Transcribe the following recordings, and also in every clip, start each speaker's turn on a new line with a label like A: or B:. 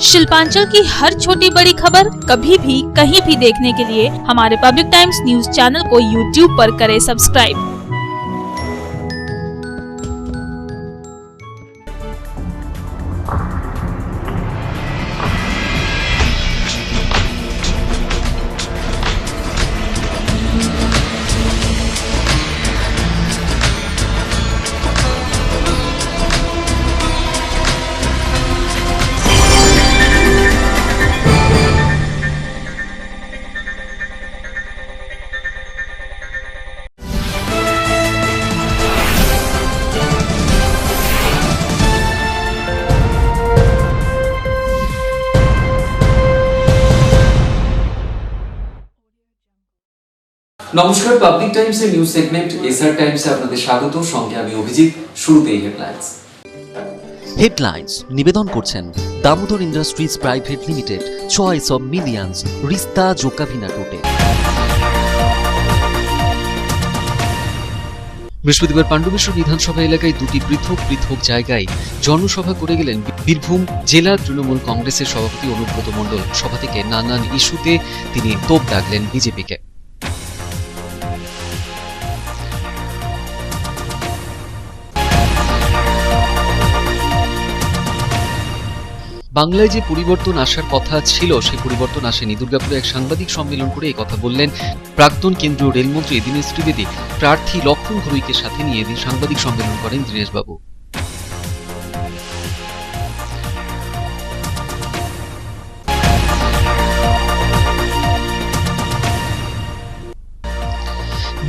A: शिल्पांचल की हर छोटी बड़ी खबर कभी भी कहीं भी देखने के लिए हमारे पब्लिक टाइम्स न्यूज चैनल को यूट्यूब पर करें सब्सक्राइब।
B: নমস্কার, পাবলিক টাইমস এর নিউজ সেগমেন্ট এসআর টাইমসে আপনাদের স্বাগত। সঙ্গে আমি অভিজিৎ। শুরুতেই
C: হেডলাইন্স নিবেদন করছেন Damodar industries private limited, choice of millions, রিস্তা জোকাভিনা টোটে। বৃহস্পতিবার পাণ্ডবেশ্বর বিধানসভা এলাকায় দুটি পৃথক পৃথক জায়গায় জনসভা করে গেলেন বীরভূম জেলা তৃণমূল কংগ্রেসের সভাপতি অনুব্রত মণ্ডল। সভা থেকে নানান ইস্যুতে তিনি তোপ দাগলেন বিজেপিকে। বাংলায় যে পরিবর্তন আসার কথা ছিল সেই পরিবর্তন আসেনি। দুর্গাপুরে এক সাংবাদিক সম্মেলন করে এই কথা বললেন প্রাক্তন কেন্দ্রীয় রেলমন্ত্রী দীনেশ ত্রিবেদী। প্রার্থী লক্ষণ ঘরুইকে সাথে নিয়ে এদিন সাংবাদিক সম্মেলন করেন দীনেশবাবু।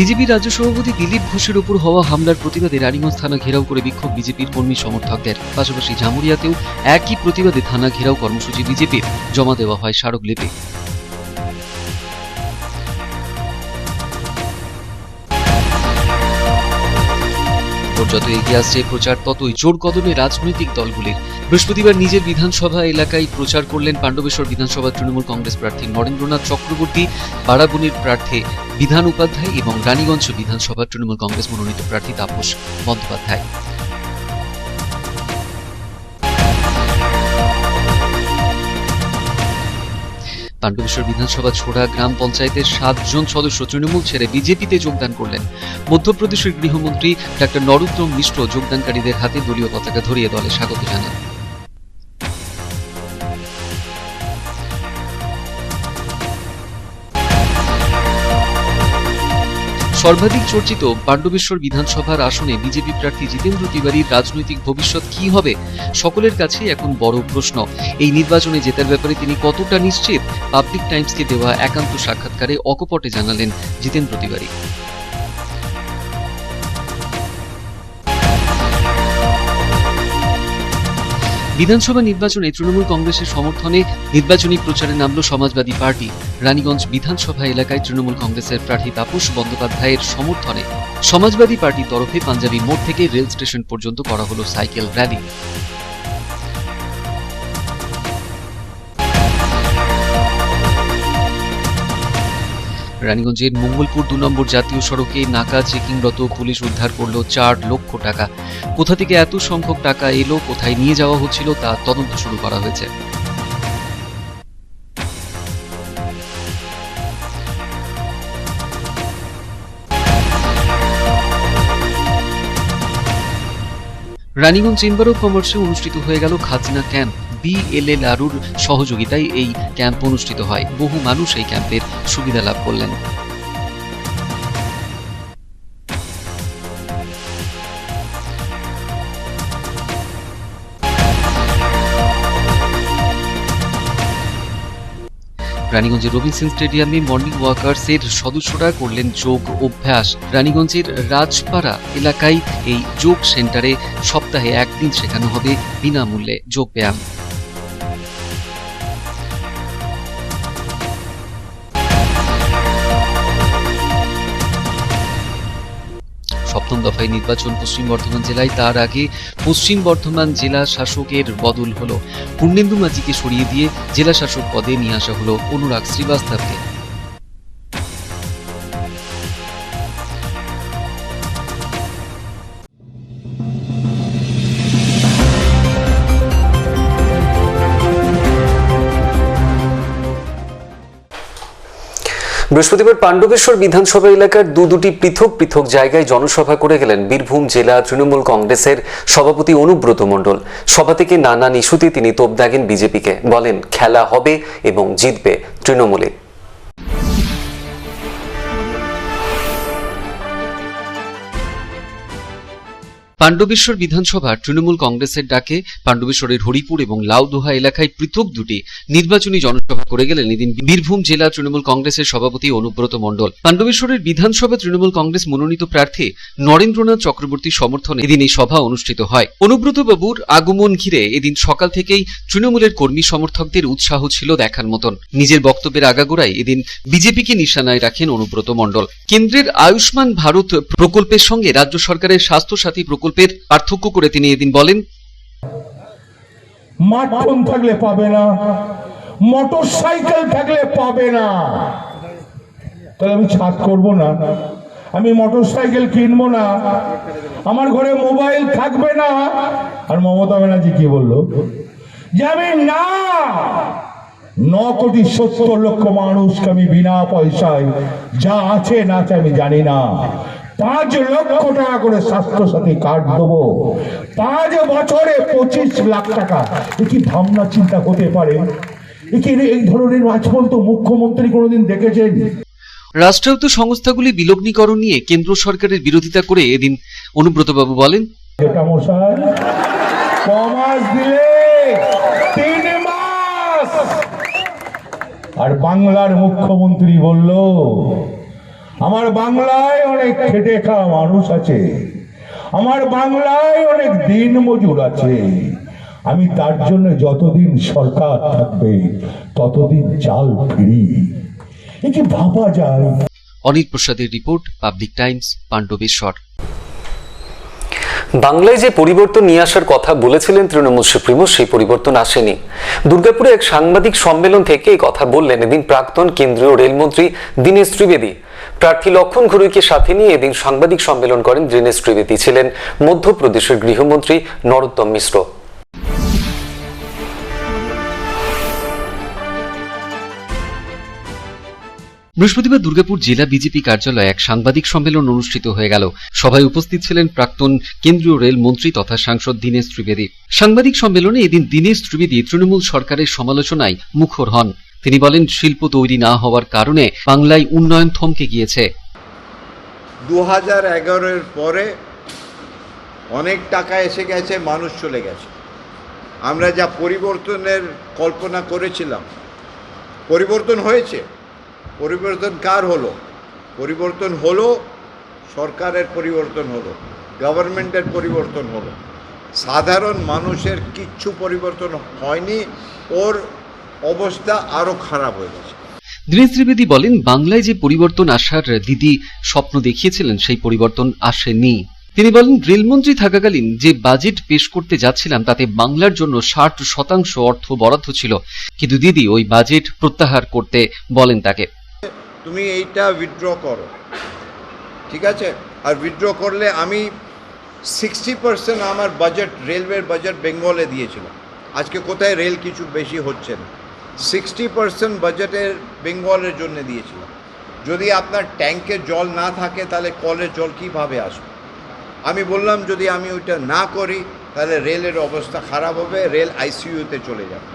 C: বিজেপির রাজ্য সভাপতি দিলীপ ঘোষের উপর হওয়া হামলার প্রতিবাদে রানীগঞ্জ থানা ঘেরাও করে বিক্ষোভ বিজেপির কর্মী সমর্থকদের। পাশাপাশি জামুরিয়াতেও একই প্রতিবাদে থানা ঘেরাও কর্মসূচি বিজেপির, জমা দেওয়া হয় স্মারকলিপি। যত এগিয়ে আসছে প্রচার ততই জোর কদমে রাজনৈতিক দলগুলির। বৃহস্পতিবার নিজের বিধানসভা এলাকায় প্রচার করলেন পাণ্ডবেশ্বর বিধানসভা তৃণমূল কংগ্রেস প্রার্থী নরেন্দ্রনাথ চক্রবর্তী, বারাবণীর প্রার্থী বিধান উপাধ্যায় এবং রানীগঞ্জ বিধানসভা তৃণমূল কংগ্রেস মনোনীত প্রার্থী তাপস বন্দ্যোপাধ্যায়। পাণ্ডবেশ্বর বিধানসভা ছোড়া গ্রাম পঞ্চায়েতের 7 জন সদস্য তৃণমূল ছেড়ে বিজেপিতে যোগদান করলেন। মধ্যপ্রদেশের গৃহমন্ত্রী ডক্টর নরোত্তম মিশ্র যোগদানকারীদের হাতে দলীয় পতাকা ধরিয়ে দলে স্বাগত জানান। সর্বাধিক চর্চিত পাণ্ডবেশ্বর বিধানসভার আসনে বিজেপি প্রার্থী জিতেন্দ্র তিওয়ারির রাজনৈতিক ভবিষ্যৎ কি হবে সকলের কাছেই এখন বড় প্রশ্ন। এই নির্বাচনে জেতার ব্যাপারে তিনি কতটা নিশ্চিত, পাবলিক টাইমসকে দেওয়া একান্ত সাক্ষাৎকারে অকপটে জানালেন জিতেন্দ্র তিওয়ারি। বিধানসভা নির্বাচনে তৃণমূল কংগ্রেসের সমর্থনে নির্বাচনী প্রচারে নামল সমাজবাদী পার্টি। রানীগঞ্জ বিধানসভা এলাকায় তৃণমূল কংগ্রেসের প্রার্থী তাপস বন্দ্যোপাধ্যায়ের সমর্থনে সমাজবাদী পার্টির তরফে পাঞ্জাবি মোড় থেকে রেল স্টেশন পর্যন্ত করা হলো সাইকেল র্যালি। রানীগঞ্জের মঙ্গলপুর 2 নম্বর জাতীয় সড়কে নাকা চেকিংরত পুলিশ উদ্ধার করল 4 লক্ষ টাকা। কোথা থেকে এত সংখ্যক টাকা এলো, কোথায় নিয়ে যাওয়া হচ্ছিল তা তদন্ত শুরু করা হয়েছে। রানীগঞ্জ চেম্বার অব কমার্সে অনুষ্ঠিত হয়ে গেল খাজনা ক্যাম্প। BLLRUর সহযোগিতায় এই ক্যাম্প অনুষ্ঠিত হয়। বহু মানুষ এই ক্যাম্পের সুবিধা লাভ করলেন। রানীগঞ্জের রবিনসন স্টেডিয়ামে মর্নিং ওয়াকার্সের সদস্যরা করলেন যোগ অভ্যাস। রানীগঞ্জের রাজপাড়া এলাকায় এই যোগ সেন্টারে সপ্তাহে 1 দিন শেখানো হবে বিনামূল্যে যোগ ব্যায়াম। সপ্তম দফায় নির্বাচন পশ্চিম বর্ধমান জেলায়। তার আগে পশ্চিম বর্ধমান জেলা শাসকের বদল হলো। পূর্ণেন্দু মাঝিকে সরিয়ে দিয়ে জেলা শাসক পদে নিয়ে আসা হলো অনুরাগ শ্রীবাস্তবকে।
B: বৃহস্পতিবার পাণ্ডবেশ্বর বিধানসভা এলাকার দুটি পৃথক পৃথক জায়গায় জনসভা করে গেলেন বীরভূম জেলা তৃণমূল কংগ্রেসের সভাপতি অনুব্রত মণ্ডল। সভা থেকে নানান ইস্যুতে তিনি তোপ দাগেন বিজেপিকে, বলেন খেলা হবে এবং জিতবে তৃণমূলে।
C: পাণ্ডবেশ্বর বিধানসভা তৃণমূল কংগ্রেসের ডাকে পাণ্ডবেশ্বরের হরিপুর এবং লাউদোহা এলাকায় পৃথক দুটি নির্বাচনী জনসভা করে গেলেন এদিন বীরভূম জেলা তৃণমূল কংগ্রেসের সভাপতি অনুব্রত মণ্ডল। পাণ্ডবেশ্বরের বিধানসভা তৃণমূল কংগ্রেস মনোনীত প্রার্থী নরেন্দ্রনাথ চক্রবর্তীর সমর্থনে এদিন এই সভা অনুষ্ঠিত হয়। অনুব্রত বাবুর আগমন ঘিরে এদিন সকাল থেকেই তৃণমূলের কর্মী সমর্থকদের উৎসাহ ছিল দেখার মতন। নিজের বক্তব্যের আগাগোড়ায় এদিন বিজেপিকে নিশানায় রাখেন অনুব্রত মণ্ডল। কেন্দ্রের আয়ুষ্মান ভারত প্রকল্পের সঙ্গে রাজ্য সরকারের স্বাস্থ্য সাথী প্রকল্পের পার্থক্য করে তিনি এদিন বলেন,
D: স্মার্টফোন থাকলে পাবে না, মোটর সাইকেল থাকলে পাবে না, তাহলে আমি ছাদ করব না, আমি মোটর সাইকেল কিনবো না, আমার ঘরে মোবাইল থাকবে না। আর মমতা ব্যানার্জি কি বললো? যে আমি না 9,70,00,000 মানুষকে আমি বিনা পয়সায় যা আছে না আছে আমি জানি না 5 লক্ষ টাকা করে স্বাস্থ্য সাথী কার্ড দেবো, 5 বছরে 25 লাখ টাকা। কি ভাবনা চিন্তা হতে পারে? এই ধরনের আজ পর্যন্ত মুখ্যমন্ত্রী কোনোদিন দেখেছেন?
C: রাষ্ট্রায়ত্ত সংস্থাগুলি বিলগ্নীকরণ নিয়ে কেন্দ্র সরকারের বিরোধিতা করে এদিন অনুব্রতবাবু বলেন,
D: এটা মশাই কমাস দিলে 3 মাস। আর বাংলার মুখ্যমন্ত্রী বলল, আমার বাংলায় অনেক খেটে খাওয়া মানুষ আছে, আমার বাংলায় অনেক দিন মজুর আছে, আমি তার জন্য যতদিন সরকার থাকবে ততদিন চাল ফ্রি। কি ভাবা যায়?
C: অনিল প্রসাদের রিপোর্ট, পাবলিক টাইমস, পাণ্ডবেশ্বর।
B: বাংলায় যে পরিবর্তন নিয়ে আসার কথা বলেছিলেন তৃণমূল সুপ্রিমো, সেই পরিবর্তন আসেনি। দুর্গাপুরে এক সাংবাদিক সম্মেলন থেকে এই কথা বললেন এদিন প্রাক্তন কেন্দ্রীয় রেলমন্ত্রী দীনেশ ত্রিবেদী। প্রার্থী লক্ষণ ঘুরুইকে সাথে নিয়ে এদিন সাংবাদিক সম্মেলন করেন দীনেশ ত্রিবেদী। ছিলেন মধ্যপ্রদেশের গৃহমন্ত্রী নরোত্তম মিশ্র।
C: বৃহস্পতিবার দুর্গাপুর জেলা বিজেপি কার্যালয়ে এক সাংবাদিক সম্মেলন অনুষ্ঠিত হয়ে গেল। সভায় উপস্থিত ছিলেন প্রাক্তন কেন্দ্রীয় রেল মন্ত্রী তথা সাংসদ দীনেশ ত্রিবেদী। সাংবাদিক সম্মেলনে এদিন দীনেশ ত্রিবেদী তৃণমূল সরকারের সমালোচনায় মুখর হন। তিনি বলেন, শিল্প তৈরি না হওয়ার কারণে বাংলায় উন্নয়ন থমকে গিয়েছে।
E: 2011-এর পরে অনেক টাকা এসে গেছে, মানুষ চলে গেছে। আমরা যা পরিবর্তনের কল্পনা করেছিলাম, পরিবর্তন হয়েছে। পরিবর্তন কার হলো? পরিবর্তন হলো সরকারের, পরিবর্তন হলো গভর্নমেন্টের, পরিবর্তন হলো। সাধারণ মানুষের কিচ্ছু পরিবর্তন হয়নি, ওর অবস্থা আরো খারাপ হয়ে গেছে।
C: দীনেশ ত্রিবেদী বলেন, বাংলায় যে পরিবর্তন আসার দিদি স্বপ্ন দেখিয়েছিলেন সেই পরিবর্তন আসেনি। তিনি বলেন, রেলমন্ত্রী থাকাকালীন যে বাজেট পেশ করতে যাচ্ছিলাম তাতে বাংলার জন্য 60% অর্থ বরাদ্দ ছিল, কিন্তু দিদি ওই বাজেট প্রত্যাহার করতে বলেন তাকে।
E: তুমি এইটা উইথড্র করো, ঠিক আছে? আর উইথড্র করলে আমি 60% আমার বাজেট, রেলওয়ের বাজেট বেঙ্গলে দিয়েছিলাম। আজকে কোথায় রেল কিছু বেশি হচ্ছে না, 60% বাজেটের বেঙ্গলের জন্য দিয়েছিলাম। যদি আপনার ট্যাঙ্কে জল না থাকে তাহলে কলের জল কীভাবে আসবে? আমি বললাম যদি আমি ওইটা না করি তাহলে রেলের অবস্থা খারাপ হবে, রেল আইসিইউতে চলে যাবে।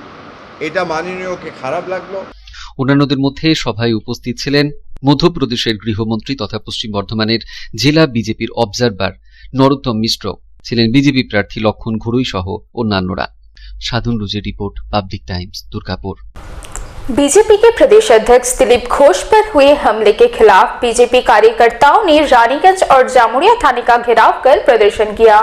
E: এটা মাননীয়কে খারাপ লাগলো।
C: অন্যান্যদের মধ্যে সভায় উপস্থিত ছিলেন মধ্যপ্রদেশের গৃহমন্ত্রী তথা পশ্চিম বর্ধমানের জেলা বিজেপির অবজারভার নরোত্তম মিশ্র, ছিলেন বিজেপি প্রার্থী লক্ষণ ঘুরুই সহ অন্যান্যরা। সাধন রুজের report, public times, Durgapur.
F: BJP के प्रदेश अध्यक्ष दिलीप घोष पर हुए हमले के खिलाफ बीजेपी कार्यकर्ताओं ने रानीगंज और जामुड़िया थाने का घेराव कर प्रदर्शन किया।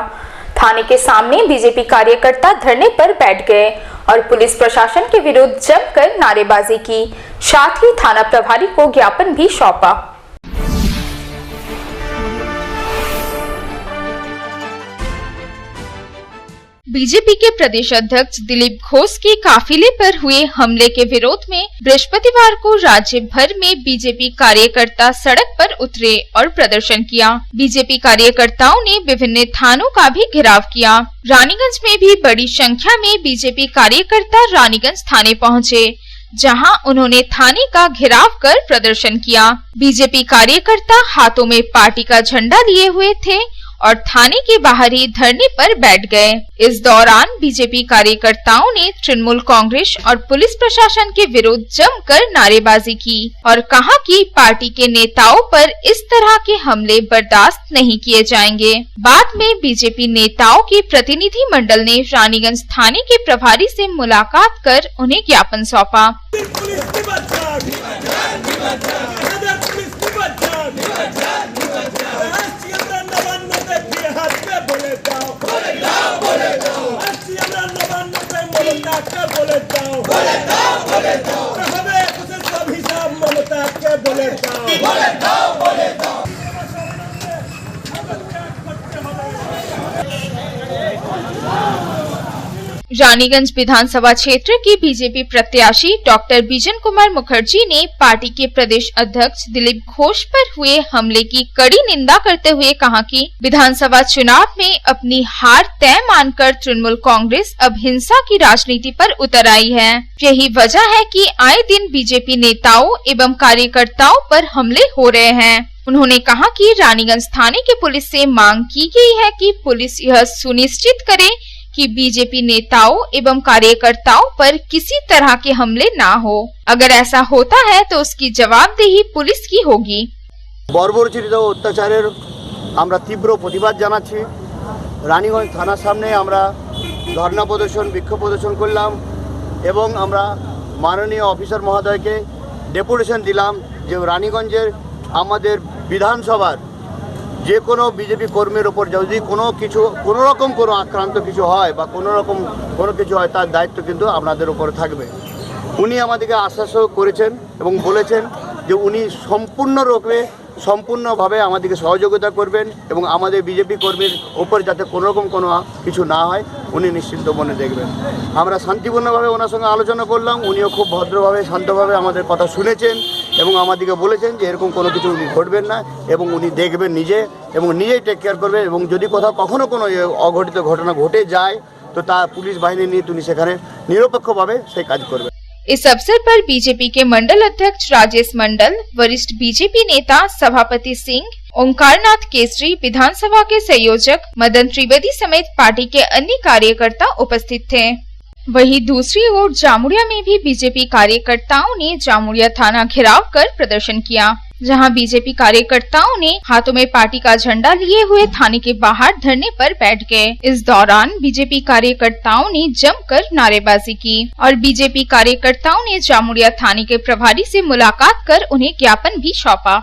F: थाने के सामने बीजेपी कार्यकर्ता धरने पर बैठ गए और पुलिस प्रशासन के विरुद्ध जमकर नारेबाजी की। साथ ही थाना प्रभारी को ज्ञापन भी सौंपा।
G: बीजेपी के प्रदेश अध्यक्ष दिलीप घोष के काफिले पर हुए हमले के विरोध में बृहस्पतिवार को राज्य भर में बीजेपी कार्यकर्ता सड़क पर उतरे और प्रदर्शन किया। बीजेपी कार्यकर्ताओं ने विभिन्न थानों का भी घेराव किया। रानीगंज में भी बड़ी संख्या में बीजेपी कार्यकर्ता रानीगंज थाने पहुंचे, जहां उन्होंने थाने का घेराव कर प्रदर्शन किया। बीजेपी कार्यकर्ता हाथों में पार्टी का झंडा लिए हुए थे और थाने के बाहर ही धरने पर बैठ गए। इस दौरान बीजेपी कार्यकर्ताओं ने तृणमूल कांग्रेस और पुलिस प्रशासन के विरुद्ध जमकर नारेबाजी की और कहा कि पार्टी के नेताओं पर इस तरह के हमले बर्दाश्त नहीं किए जाएंगे। बाद में बीजेपी नेताओं के प्रतिनिधि मंडल ने रानीगंज थाने के प्रभारी से मुलाकात कर उन्हें ज्ञापन सौंपा। रानीगंज विधानसभा क्षेत्र के बीजेपी प्रत्याशी डॉक्टर बिजन कुमार मुखर्जी ने पार्टी के प्रदेश अध्यक्ष दिलीप घोष पर हुए हमले की कड़ी निंदा करते हुए कहा कि विधानसभा चुनाव में अपनी हार तय मानकर तृणमूल कांग्रेस अब हिंसा की राजनीति पर उतर आई है। यही वजह है कि आए दिन बीजेपी नेताओं एवं कार्यकर्ताओं पर हमले हो रहे हैं। उन्होंने कहा कि रानीगंज थाने के पुलिस से मांग की गई है कि पुलिस यह सुनिश्चित करे कि बीजेपी नेताओं एवं कार्यकर्ताओं पर किसी तरह के हमले ना हो। अगर ऐसा होता है तो उसकी जवाबदेही पुलिस की होगी।
H: বর্বরচিত অত্যাচারের আমরা তীব্র প্রতিবাদ জানাচ্ছি। রানীগঞ্জ থানার সামনে আমরা ধর্ণা প্রদর্শন বিক্ষোভ প্রদর্শন করলাম এবং আমরা মাননীয় অফিসার মহোদয়কে ডেপুটেশন দিলাম যে রানীগঞ্জের আমাদের বিধানসভার যে কোনো বিজেপি কর্মীর ওপর যদি কোনো রকম কোনো আক্রান্ত কিছু হয় বা কোনো রকম কোনো কিছু হয় তার দায়িত্ব কিন্তু আপনাদের উপরে থাকবে। উনি আমাদেরকে আশ্বাসও করেছেন এবং বলেছেন যে উনি সম্পূর্ণভাবে আমাদেরকে সহযোগিতা করবেন এবং আমাদের বিজেপি কর্মীর ওপর যাতে কোনো রকম কোনো কিছু না হয় উনি নিশ্চিন্ত মনে দেখবেন। আমরা শান্তিপূর্ণভাবে ওনার সঙ্গে আলোচনা করলাম, উনিও খুব ভদ্রভাবে শান্তভাবে আমাদের কথা শুনেছেন এবং আমাদেরকে বলেছেন যে এরকম কোনো কিছু উনি ঘটবেন না এবং উনি দেখবেন নিজে এবং নিজেই টেক কেয়ার করবেন এবং যদি কোথাও কখনো কোনো অঘটিত ঘটনা ঘটে যায় তো তা पुलिस বাহিনী নিয়ে তিনি সেখানে নিরপেক্ষভাবে সেই কাজ করবেন।
G: इस अवसर पर बीजेपी के मंडल अध्यक्ष राजेश मंडल, वरिष्ठ बीजेपी नेता सभापति सिंह, ओंकारनाथ केसरी, विधानसभा के संयोजक मदन त्रिवेदी समेत पार्टी के अन्य कार्यकर्ता उपस्थित थे। वहीं दूसरी ओर जामुड़िया में भी बीजेपी कार्यकर्ताओं ने जामुड़िया थाना घेराव कर प्रदर्शन किया, जहां बीजेपी कार्यकर्ताओं ने हाथों में पार्टी का झंडा लिए हुए थाने के बाहर धरने पर बैठ गए। इस दौरान बीजेपी कार्यकर्ताओं ने जमकर नारेबाजी की और बीजेपी कार्यकर्ताओं ने जामुड़िया थाने के प्रभारी से मुलाकात कर उन्हें ज्ञापन भी सौंपा।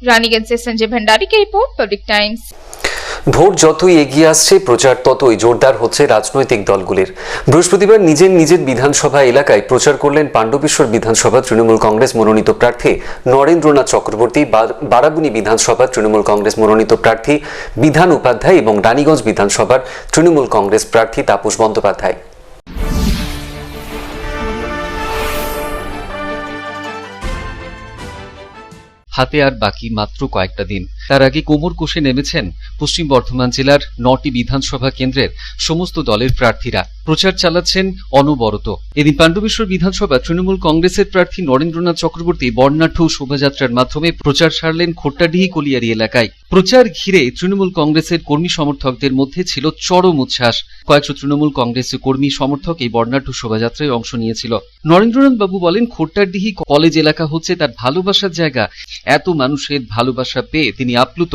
G: रानीगंज से संजय भंडारी की रिपोर्ट, पब्लिक टाइम्स।
B: ভোট যতই এগিয়ে আসছে প্রচার ততই জোরদার হচ্ছে রাজনৈতিক দলগুলির। বৃহস্পতিবার নিজের বিধানসভা এলাকায় প্রচার করলেন পাণ্ডবেশ্বর বিধানসভা তৃণমূল কংগ্রেস মনোনীত প্রার্থী নরেন্দ্রনাথ চক্রবর্তী, বারাগুনি বিধানসভা তৃণমূল কংগ্রেস মনোনীত প্রার্থী বিধান উপাধ্যায় এবং রানীগঞ্জ বিধানসভার তৃণমূল কংগ্রেস প্রার্থী তাপস বন্দ্যোপাধ্যায়।
C: হাতে আর বাকি মাত্র কয়েকটা দিন। তার আগে কোমর কষে নেমেছেন পশ্চিম বর্ধমান জেলার 9টি বিধানসভা কেন্দ্রের সমস্ত দলের প্রার্থীরা। প্রচার চালাচ্ছেন অনবরত। এদিন পাণ্ডবেশ্বর বিধানসভা তৃণমূল কংগ্রেসের প্রার্থী নরেন্দ্রনাথ চক্রবর্তী বর্ণাঢ্য শোভাযাত্রার মাধ্যমে প্রচার সারলেন খোট্টাডিহি কলিয়ারি এলাকায়। প্রচার ঘিরে তৃণমূল কংগ্রেসের কর্মী সমর্থকদের মধ্যে ছিল চরম উচ্ছ্বাস। কয়েকশো তৃণমূল কংগ্রেসের কর্মী সমর্থক এই বর্ণাঢ্য শোভাযাত্রায় অংশ নিয়েছিল। নরেন্দ্রনাথ বাবু বলেন, খোট্টাডিহি কলেজ এলাকা হচ্ছে তার ভালোবাসার জায়গা। এত মানুষের ভালোবাসা পেয়ে তিনি আপ্লুত।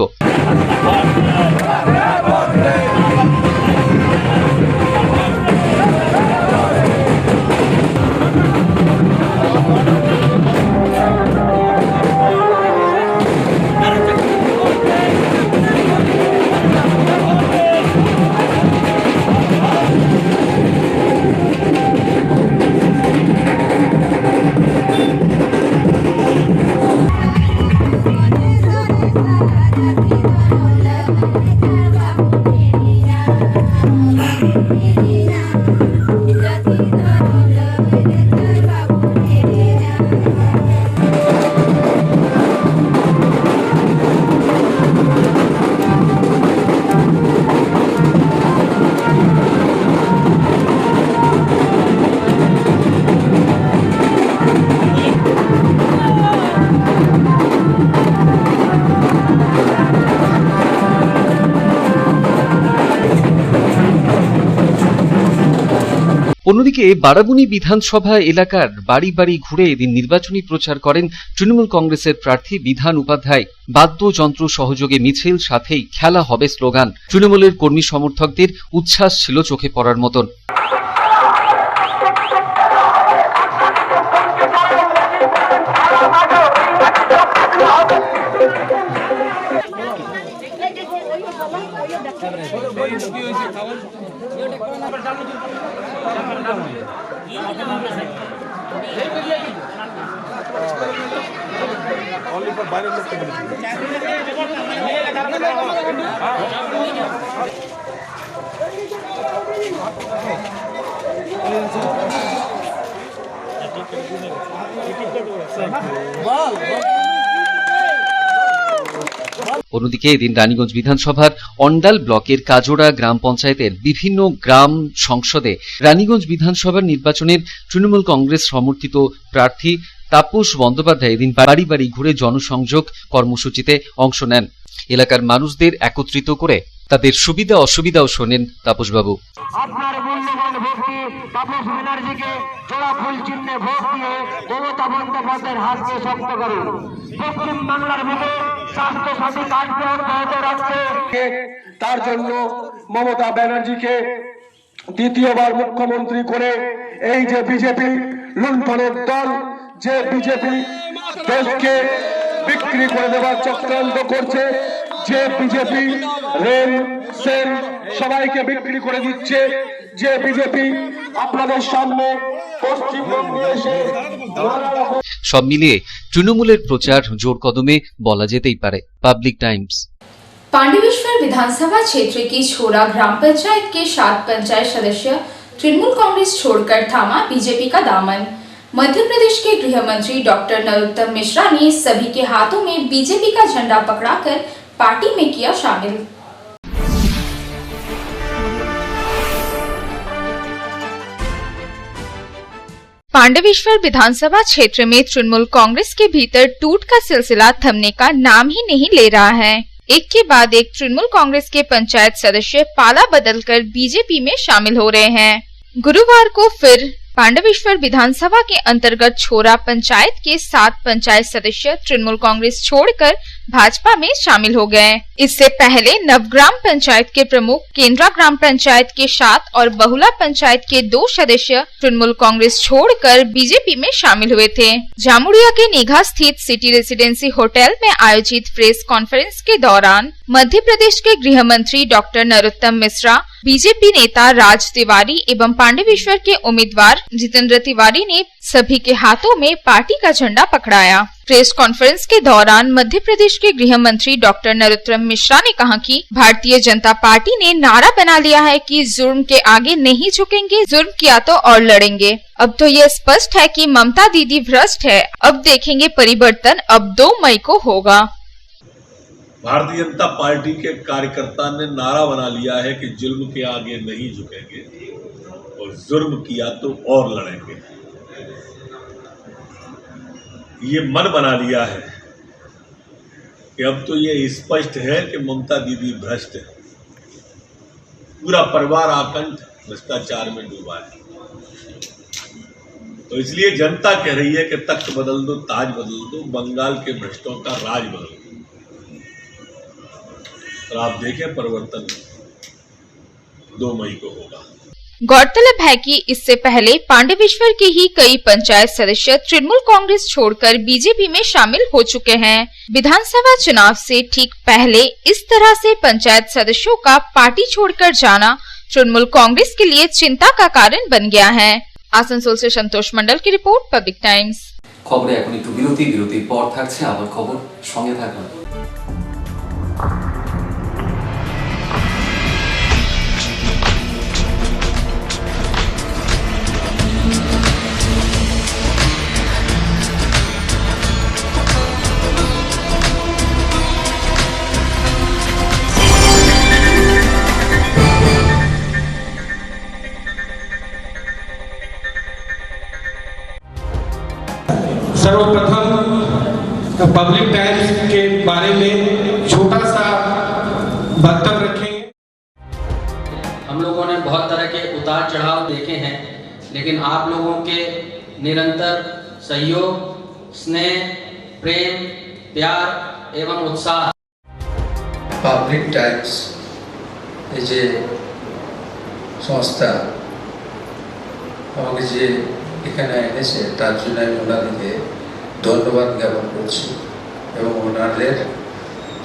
C: অন্যদিকে বারাবণী বিধানসভা এলাকার বাড়ি বাড়ি ঘুরে এদিন নির্বাচনী প্রচার করেন তৃণমূল কংগ্রেসের প্রার্থী বিধান উপাধ্যায়। বাদ্যযন্ত্র সহযোগে মিছিল, সাথেই খেলা হবে স্লোগান। তৃণমূলের কর্মী সমর্থকদের উচ্ছ্বাস ছিল চোখে পড়ার মতন। অন্যদিকে এদিন রানীগঞ্জ বিধানসভার অন্ডাল ব্লকের কাজোড়া গ্রাম পঞ্চায়েতের বিভিন্ন গ্রাম সংসদে রানীগঞ্জ বিধানসভার নির্বাচনের তৃণমূল কংগ্রেস সমর্থিত প্রার্থী তাপস বন্দ্যোপাধ্যায় এদিন বাড়ি বাড়ি ঘুরে জনসংযোগ কর্মসূচিতে অংশ নেন। এলাকার মানুষদের একত্রিত করে তাদের সুবিধা অসুবিধাও শোনেন তাপসবাবু।
I: আপনার মূল্যবান ভোটটি তাপস ব্যানার্জিকে জোড়া ফুল চিহ্নে ভোট দিয়ে মমতা বন্দ্যোপাধ্যায়ের হাতকে শক্ত করুন। পশ্চিম বাংলার বুকে স্বাস্থ্য সাথী কার্ডকে অব্যাহত রাখতে তার জন্য মমতা ব্যানার্জিকে দ্বিতীয়বার মুখ্যমন্ত্রী করে এই যে বিজেপি লুণ্ঠনের দল, যে বিজেপি দেশকে বিক্রি করে দেওয়ার চক্রান্ত করছে, যে বিজেপি রেল সেল সবাইকে বিক্রি করে দিচ্ছে, যে বিজেপি আপনাদের সামনে পশ্চিমবঙ্গে এসে
C: সব মিলিয়ে তৃণমূলের প্রচার জোর কদমে বলা যেতেই পারে। Public times.
F: पांडवेश्वर विधानसभा क्षेत्र की छोरा ग्राम पंचायत के 7 पंचायत सदस्य तृणमूल कांग्रेस छोड़कर थामा बीजेपी का दामन। मध्य प्रदेश के गृह मंत्री डॉक्टर नरोत्तम मिश्रा ने सभी के हाथों में बीजेपी का झंडा पकड़ाकर पार्टी में किया शामिल।
G: पांडवेश्वर विधानसभा क्षेत्र में तृणमूल कांग्रेस के भीतर टूट का सिलसिला थमने का नाम ही नहीं ले रहा है। एक के बाद एक तृणमूल कांग्रेस के पंचायत सदस्य पाला बदलकर बीजेपी में शामिल हो रहे हैं। गुरुवार को फिर पांडवेश्वर विधानसभा के अंतर्गत छोरा पंचायत के 7 पंचायत सदस्य तृणमूल कांग्रेस छोड़कर भाजपा में शामिल हो गए। इससे पहले नवग्राम पंचायत के प्रमुख, केंद्रा ग्राम पंचायत के 7 और बहुला पंचायत के 2 सदस्य तृणमूल कांग्रेस छोड़कर बीजेपी में शामिल हुए थे। जामुड़िया के निघा स्थित सिटी रेसिडेंसी होटल में आयोजित प्रेस कॉन्फ्रेंस के दौरान मध्य प्रदेश के गृह मंत्री डॉक्टर नरोत्तम मिश्रा, बीजेपी नेता राज तिवारी एवं पांडवेश्वर के उम्मीदवार जितेंद्र तिवारी ने सभी के हाथों में पार्टी का झंडा पकड़ाया। प्रेस कॉन्फ्रेंस के दौरान मध्य प्रदेश के गृह मंत्री डॉक्टर नरोत्तम मिश्रा ने कहा कि भारतीय जनता पार्टी ने नारा बना लिया है कि जुर्म के आगे नहीं झुकेंगे, जुर्म किया तो और लड़ेंगे। अब तो ये स्पष्ट है कि ममता दीदी भ्रष्ट है। अब देखेंगे परिवर्तन, अब 2 मई को होगा।
J: भारतीय जनता पार्टी के कार्यकर्ता ने नारा बना लिया है कि जुल्म के आगे नहीं झुकेंगे और जुर्म किया तो और लड़ेंगे। ये मन बना लिया है कि अब तो ये स्पष्ट है कि ममता दीदी भ्रष्ट है। पूरा परिवार आकंठ भ्रष्टाचार में डूबा है। तो इसलिए जनता कह रही है कि तख्त बदल दो, ताज बदल दो, बंगाल के भ्रष्टों का राज बदल दो। और आप देखें परिवर्तन 2 मई को होगा।
G: गौरतलब है कि इससे पहले पांडवेश्वर के ही कई पंचायत सदस्य तृणमूल कांग्रेस छोड़कर बीजेपी में शामिल हो चुके हैं। विधानसभा चुनाव से ठीक पहले इस तरह से पंचायत सदस्यों का पार्टी छोड़कर जाना तृणमूल कांग्रेस के लिए चिंता का कारण बन गया है। आसनसोल से संतोष मंडल की रिपोर्ट, पब्लिक टाइम्स।
K: খবরে এখন একটু বিরতির পর থাকছে আবার খবর, সঙ্গে থাকুন।
L: सर्वप्रथम पब्लिक टाइम्स के बारे में छोटा सा वक्तव्य रखेंगे।
M: हम लोगों ने बहुत तरह के उतार चढ़ाव देखे हैं, लेकिन आप लोगों के निरंतर सहयोग, स्नेह, प्रेम, प्यार एवं उत्साह।
N: পাবলিক টাইমস এই যে সংস্থা আমাকে যে এখানে এনেছে তার জন্য আমি ওনাদেরকে ধন্যবাদ জ্ঞাপন করছি এবং ওনাদের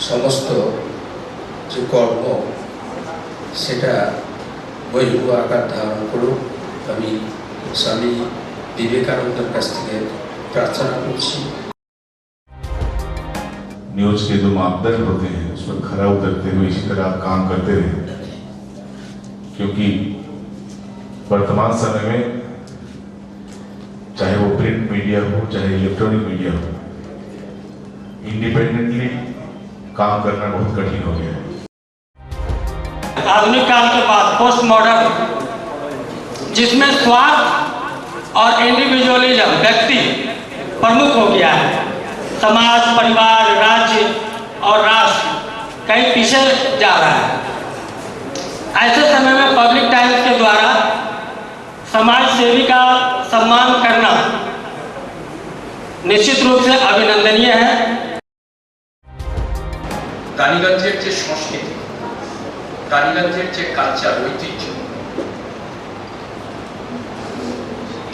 N: সমস্ত যে কর্ম সেটা বহির্ভূত আকার ধারণ করুক আমি স্বামী বিবেকানন্দের কাছ থেকে প্রার্থনা করছি।
O: न्यूज के जो मापदंड होते हैं उस पर खरा उतरते हुए इसी तरह आप काम करते रहे, क्योंकि वर्तमान समय में चाहे वो प्रिंट मीडिया हो चाहे इलेक्ट्रॉनिक मीडिया हो, इंडिपेंडेंटली काम करना बहुत कठिन हो गया है।
I: आधुनिक काल के बाद पोस्ट मॉडर्न, जिसमें स्वार्थ और इंडिविजुअलिज्म व्यक्ति प्रमुख हो गया है, समाज, परिवार, राज्य और राष्ट्र कहीं पीछे जा रहा है। ऐसे समय में पब्लिक टाइम्स के द्वारा समाज सेवी का सम्मान करना निश्चित रूप से अभिनंदनीय है।
N: রানীগঞ্জের যে সংস্কৃতি, রানীগঞ্জের যে কালচার, ঐতিহ্য,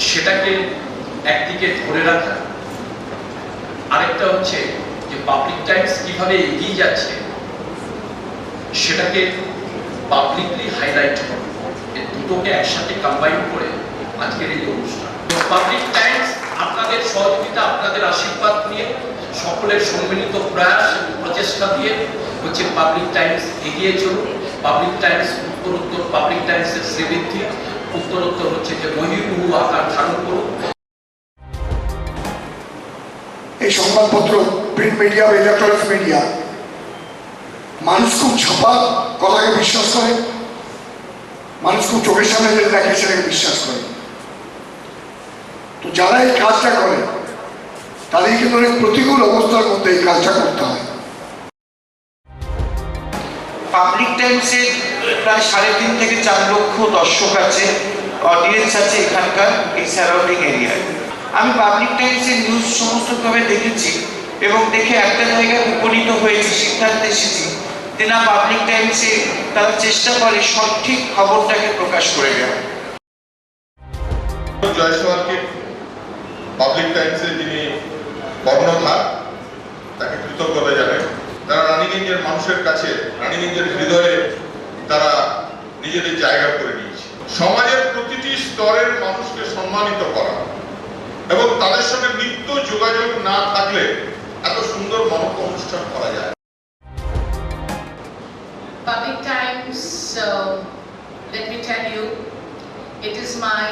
N: সেটাকে একদিকে ধরে রাখা, আরেকটা হচ্ছে যে পাবলিক টাইমস কিভাবে এগিয়ে যাচ্ছে সেটাকে পাবলিকলি হাইলাইট করা, এই দুটোকে একসাথে কম্বাইন করে আজকের এই অনুষ্ঠান। পাবলিক টাইমস আপনাদের সহযোগিতা, আপনাদের আশীর্বাদ নিয়ে, সকলের সম্মিলিত প্রয়াস এবং প্রচেষ্টা দিয়ে হচ্ছে পাবলিক টাইমস এগিয়ে চলুন। পাবলিক টাইমস উত্তরোত্তর, পাবলিক টাইমসের শ্রীবৃদ্ধি উত্তরোত্তর হচ্ছে যে বহির্ভূ আকার ধারণ করুন।
P: এই সংবাদপত্র, প্রিন্ট মিডিয়া বা ইলেকট্রনিক্স মিডিয়া, মানুষ খুব ছাপা কথাকে বিশ্বাস করে, মানুষ খুব চোখের সামনে যেটা দেখে সেটাকে বিশ্বাস করে। তো যারা এই কাজটা করে তাদের কিন্তু অনেক প্রতিকূল অবস্থার মধ্যে এই কাজটা করতে হয়।
Q: পাবলিক টাইমসের প্রায় 3.5 থেকে 4 লক্ষ দর্শক আছে, অডিয়েন্স আছে এখানকার এই সারাউন্ডিং এরিয়ায়। আমি পাবলিক টাইমসের নিউজ সমস্তভাবে দেখেছি এবং দেখে একটা জায়গায় উপনীত হয়েছি, সিদ্ধান্তে এসেছি যে না, পাবলিক টাইমসে তারা চেষ্টা করে সঠিক খবরটাকে প্রকাশ করে দেওয়া।
O: জয়সওয়ালকে পাবলিক টাইমসের যিনি কর্ণধার, তাকে কৃতজ্ঞতা জানাই। তারা রানীগঞ্জের মানুষের কাছে, রানীগঞ্জের হৃদয়ে তারা নিজেদের জায়গা করে নিয়েছে। সমাজের প্রতিটি স্তরের মানুষকে সম্মানিত করা এবং তাদের সঙ্গে নিত্য যোগাযোগ না থাকলে এত সুন্দর মানব অনুষ্ঠান করা যায়।
R: Public Times, let me tell you, it is my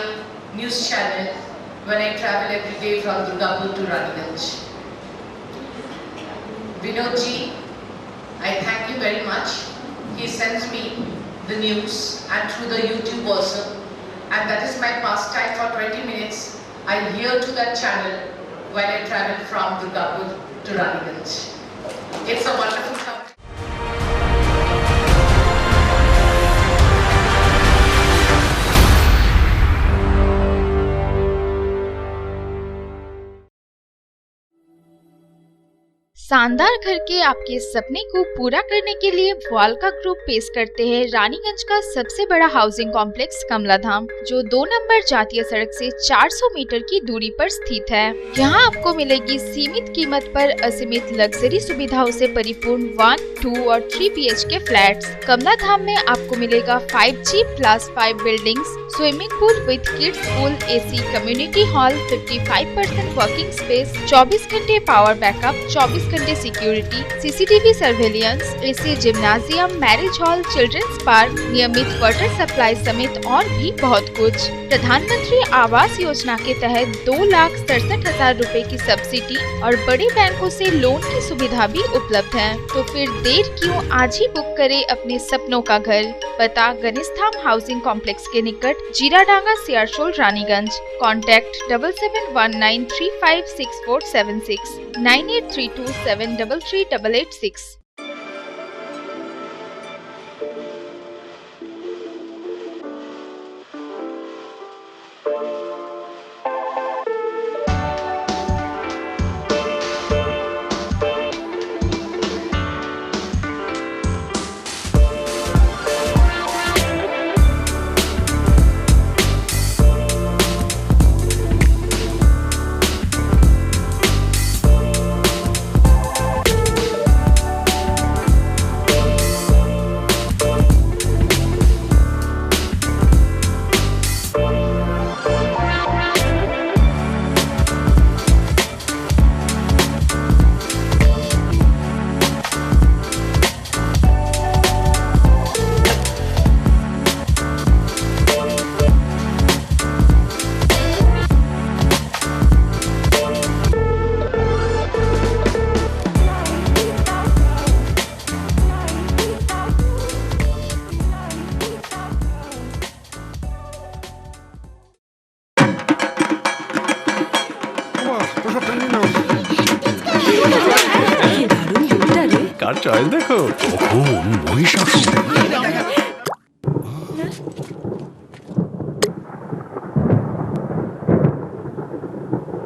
R: news channel when I travel every day from Durgapur to Raniganj. Vinodji, I thank you very much. He sends me the news and through the YouTube also, and that is my pastime for 20 minutes. I hear to that channel when I travel from Durgapur to Raniganj. It's a wonderful company.
G: शानदार घर के आपके सपने को पूरा करने के लिए वालका ग्रुप पेश करते हैं रानीगंज का सबसे बड़ा हाउसिंग कॉम्प्लेक्स कमलाधाम, जो 2 नंबर जातीय सड़क से 400 मीटर की दूरी पर स्थित है। यहाँ आपको मिलेगी सीमित कीमत पर असीमित लग्जरी सुविधाओं से परिपूर्ण 1, 2 और 3 BHK फ्लैट्स। कमलाधाम में आपको मिलेगा 5G+5 buildings, swimming pool with kids pool, AC community hall, 55% working space, 24 घंटे पावर बैकअप, 24 घंटे security, CCTV surveillance, AC gymnasium, marriage hall, children's park, नियमित वाटर सप्लाई समेत और भी बहुत कुछ। प्रधानमंत्री आवास योजना के तहत 2,67,000 रुपए की सब्सिडी और बड़े बैंकों से लोन की सुविधा भी उपलब्ध है। तो फिर देर क्यों, आज ही बुक करें अपने सपनों का घर। पता गणेशधाम हाउसिंग कॉम्प्लेक्स के निकट, जीराडांगा, सियारशोल, रानीगंज। कॉन्टैक्ट 7719356476, 9832733886।
S: তার চয়েস দেখো, কখন মহিষাসুর।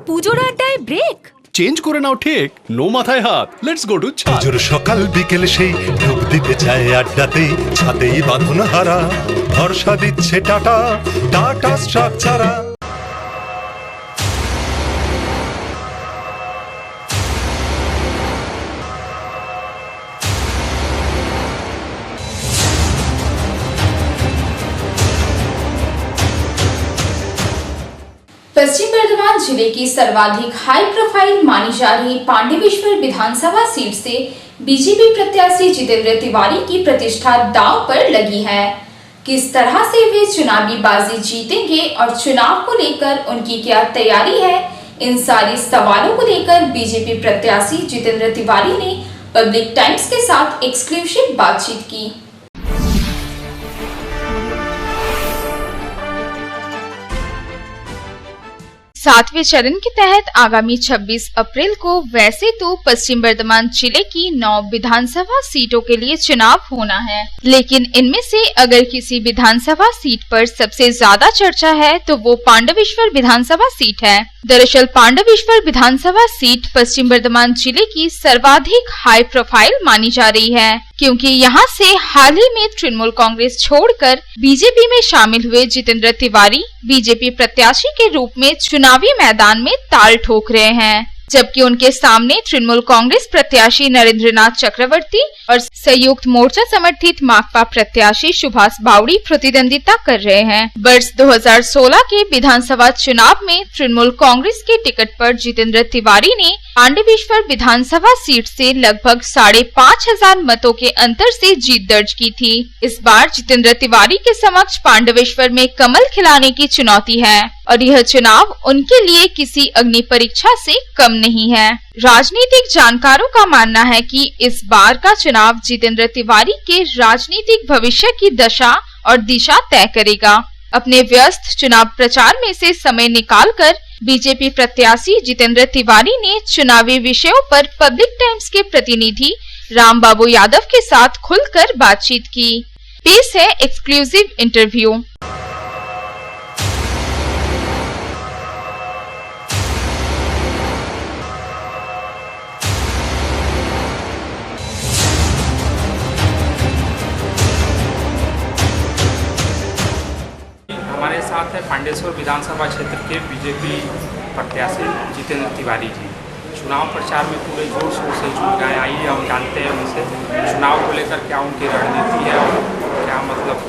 T: পুজোর আড্ডায় ব্রেক
S: চেঞ্জ করে নাও ঠিক, নো মাথায় হাত। লেটস গো টু ছাদ।
U: পুজোর সকাল বিকেল সেই ডুব দিতে চায় আড্ডাতে, ছাদেই বাঁধন হারা ভরসা দিচ্ছে টাটা, টাটা স্ট্রাকচারা।
F: पश्चिम बर्धमान जिले की सर्वाधिक हाई प्रोफाइल मानी जा रही पांडेवेश्वर विधानसभा सीट से बीजेपी प्रत्याशी जितेंद्र तिवारी की प्रतिष्ठा दांव पर लगी है। किस तरह से वे चुनावी बाजी जीतेंगे और चुनाव को लेकर उनकी क्या तैयारी है, इन सारे सवालों को लेकर बीजेपी प्रत्याशी जितेंद्र तिवारी ने पब्लिक टाइम्स के साथ एक्सक्लूसिव बातचीत की।
G: 7वें चरण के तहत आगामी 26 अप्रैल को वैसे तो पश्चिम बर्धमान जिले की 9 विधानसभा सीटों के लिए चुनाव होना है, लेकिन इनमें से अगर किसी विधानसभा सीट पर सबसे ज्यादा चर्चा है तो वो पांडवेश्वर विधानसभा सीट है। दरअसल पांडवेश्वर विधानसभा सीट पश्चिम बर्धमान जिले की सर्वाधिक हाई प्रोफाइल मानी जा रही है, क्योंकि यहाँ से हाल ही में तृणमूल कांग्रेस छोड़कर बीजेपी में शामिल हुए जितेंद्र तिवारी बीजेपी प्रत्याशी के रूप में चुनावी मैदान में ताल ठोक रहे हैं, जबकि उनके सामने तृणमूल कांग्रेस प्रत्याशी नरेंद्रनाथ चक्रवर्ती और संयुक्त मोर्चा समर्थित माकपा प्रत्याशी सुभाष बावड़ी प्रतिद्वंदिता कर रहे हैं। वर्ष 2016 के विधानसभा चुनाव में तृणमूल कांग्रेस के टिकट पर जितेंद्र तिवारी ने पांडवेश्वर विधानसभा सीट से लगभग 5,500 मतों के अंतर से जीत दर्ज की थी। इस बार जितेंद्र तिवारी के समक्ष पांडवेश्वर में कमल खिलाने की चुनौती है और यह चुनाव उनके लिए किसी अग्नि परीक्षा से कम नहीं है। राजनीतिक जानकारों का मानना है कि इस बार का चुनाव जितेंद्र तिवारी के राजनीतिक भविष्य की दशा और दिशा तय करेगा। अपने व्यस्त चुनाव प्रचार में से समय निकालकर बीजेपी प्रत्याशी जितेंद्र तिवारी ने चुनावी विषयों पर पब्लिक टाइम्स के प्रतिनिधि राम बाबू यादव के साथ खुलकर बातचीत की। पेश है एक्सक्लूसिव इंटरव्यू।
V: हमारे साथ है पांडेश्वर विधानसभा क्षेत्र के बीजेपी प्रत्याशी जितेंद्र तिवारी जी। चुनाव प्रचार में पूरे जोर शोर से जुट गए। आइए हम जानते हैं उनसे चुनाव को लेकर क्या उनकी रणनीति है और क्या मतलब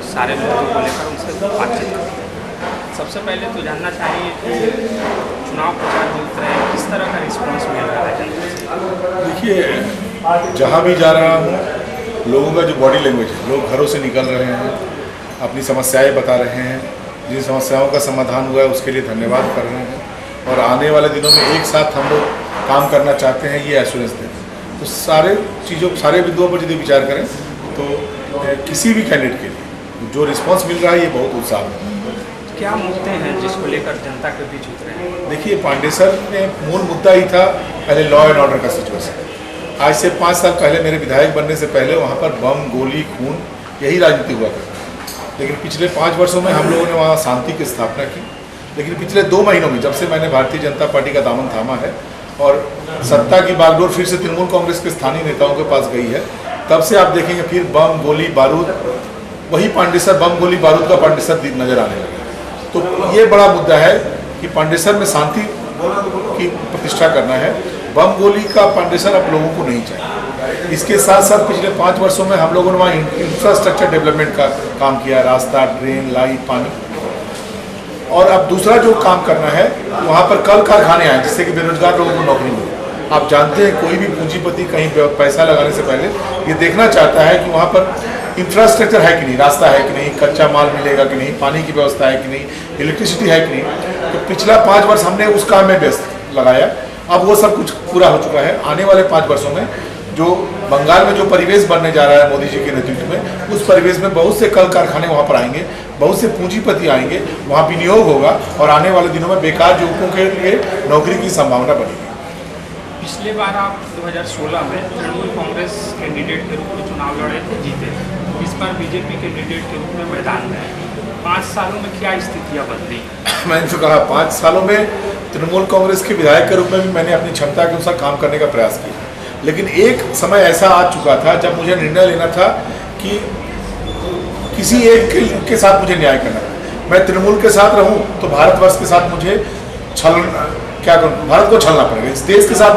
V: सारे मुद्दों को लेकर उनसे बातचीत करते हैं। सबसे पहले तो जानना चाहिए कि चुनाव प्रचार में उतरे किस तरह का रिस्पॉन्स मिल रहा है जनता से?
O: देखिए, जहाँ भी जा रहा हूँ लोगों का जो बॉडी लैंग्वेज है, लोग घरों से निकल रहे हैं, अपनी समस्याएं बता रहे हैं, जिन समस्याओं का समाधान हुआ है उसके लिए धन्यवाद कर रहे हैं और आने वाले दिनों में एक साथ हम लोग काम करना चाहते हैं, ये एश्योरेंस देते हैं। तो सारे बिंदुओं पर यदि विचार करें तो किसी भी कैंडिडेट के लिए जो रिस्पांस मिल रहा है ये बहुत उत्साह है।
V: क्या मुद्दे हैं जिसको लेकर जनता के बीच उतरे हैं?
O: देखिए, पांडेसर में मूल मुद्दा ही था पहले लॉ एंड ऑर्डर का सिचुएशन। आज से 5 साल पहले मेरे विधायक बनने से पहले वहाँ पर बम, गोली, खून यही राजनीति हुआ करती, लेकिन पिछले 5 वर्षों में हम लोगों ने वहाँ शांति की स्थापना की। लेकिन पिछले 2 महीनों में जब से मैंने भारतीय जनता पार्टी का दामन थामा है और सत्ता की बागडोर फिर से तृणमूल कांग्रेस के स्थानीय नेताओं के पास गई है, तब से आप देखेंगे फिर बम, गोली, बारूद, वही पांडेसर बम, गोली, बारूद का पांडेसर नजर आने लगा। तो ये बड़ा मुद्दा है कि पांडेसर में शांति की प्रतिष्ठा करना है। बम, गोली का पांडेसर अब लोगों को नहीं चाहिए। इसके साथ साथ पिछले 5 वर्षों में हम लोगों ने वहाँ इंफ्रास्ट्रक्चर डेवलपमेंट का काम किया, रास्ता, ड्रेन, लाइट, पानी। और अब दूसरा जो काम करना है वहाँ पर कल कारखाने आए जिससे कि बेरोजगार लोगों को नौकरी मिले। आप जानते हैं कोई भी पूंजीपति कहीं पैसा लगाने से पहले ये देखना चाहता है कि वहाँ पर इंफ्रास्ट्रक्चर है कि नहीं, रास्ता है कि नहीं, कच्चा माल मिलेगा कि नहीं, पानी की व्यवस्था है कि नहीं, इलेक्ट्रिसिटी है कि नहीं। तो पिछला 5 वर्ष हमने उस काम में व्यस्त लगाया। अब वो सब कुछ पूरा हो चुका है। आने वाले 5 वर्षों में जो बंगाल में जो परिवेश बनने जा रहा है मोदी जी के नेतृत्व में, उस परिवेश में बहुत से कल कारखाने वहाँ पर आएंगे, बहुत से पूंजीपति आएंगे, वहाँ विनियोग होगा और आने वाले दिनों में बेकार युवकों के लिए नौकरी की संभावना बनेगी।
V: पिछले बार आप 2016 में तृणमूल कांग्रेस कैंडिडेट के रूप में चुनाव लड़े थे, जीते। इस बार बीजेपी कैंडिडेट के रूप में मैदान में है। 5 सालों में क्या स्थितियाँ बदली?
A: मैंने तो कहा 5 सालों में तृणमूल कांग्रेस के विधायक के रूप में भी मैंने अपनी क्षमता के अनुसार काम करने का प्रयास किया, लेकिन एक समय ऐसा आ चुका था जब मुझे निर्णय लेना था कि किसी एक के साथ मुझे न्याय करना है। मैं तृणमूल के साथ रहूं तो भारतवर्ष के साथ मुझे क्या करूं, भारत को छलना पड़ेगा, इस देश के साथ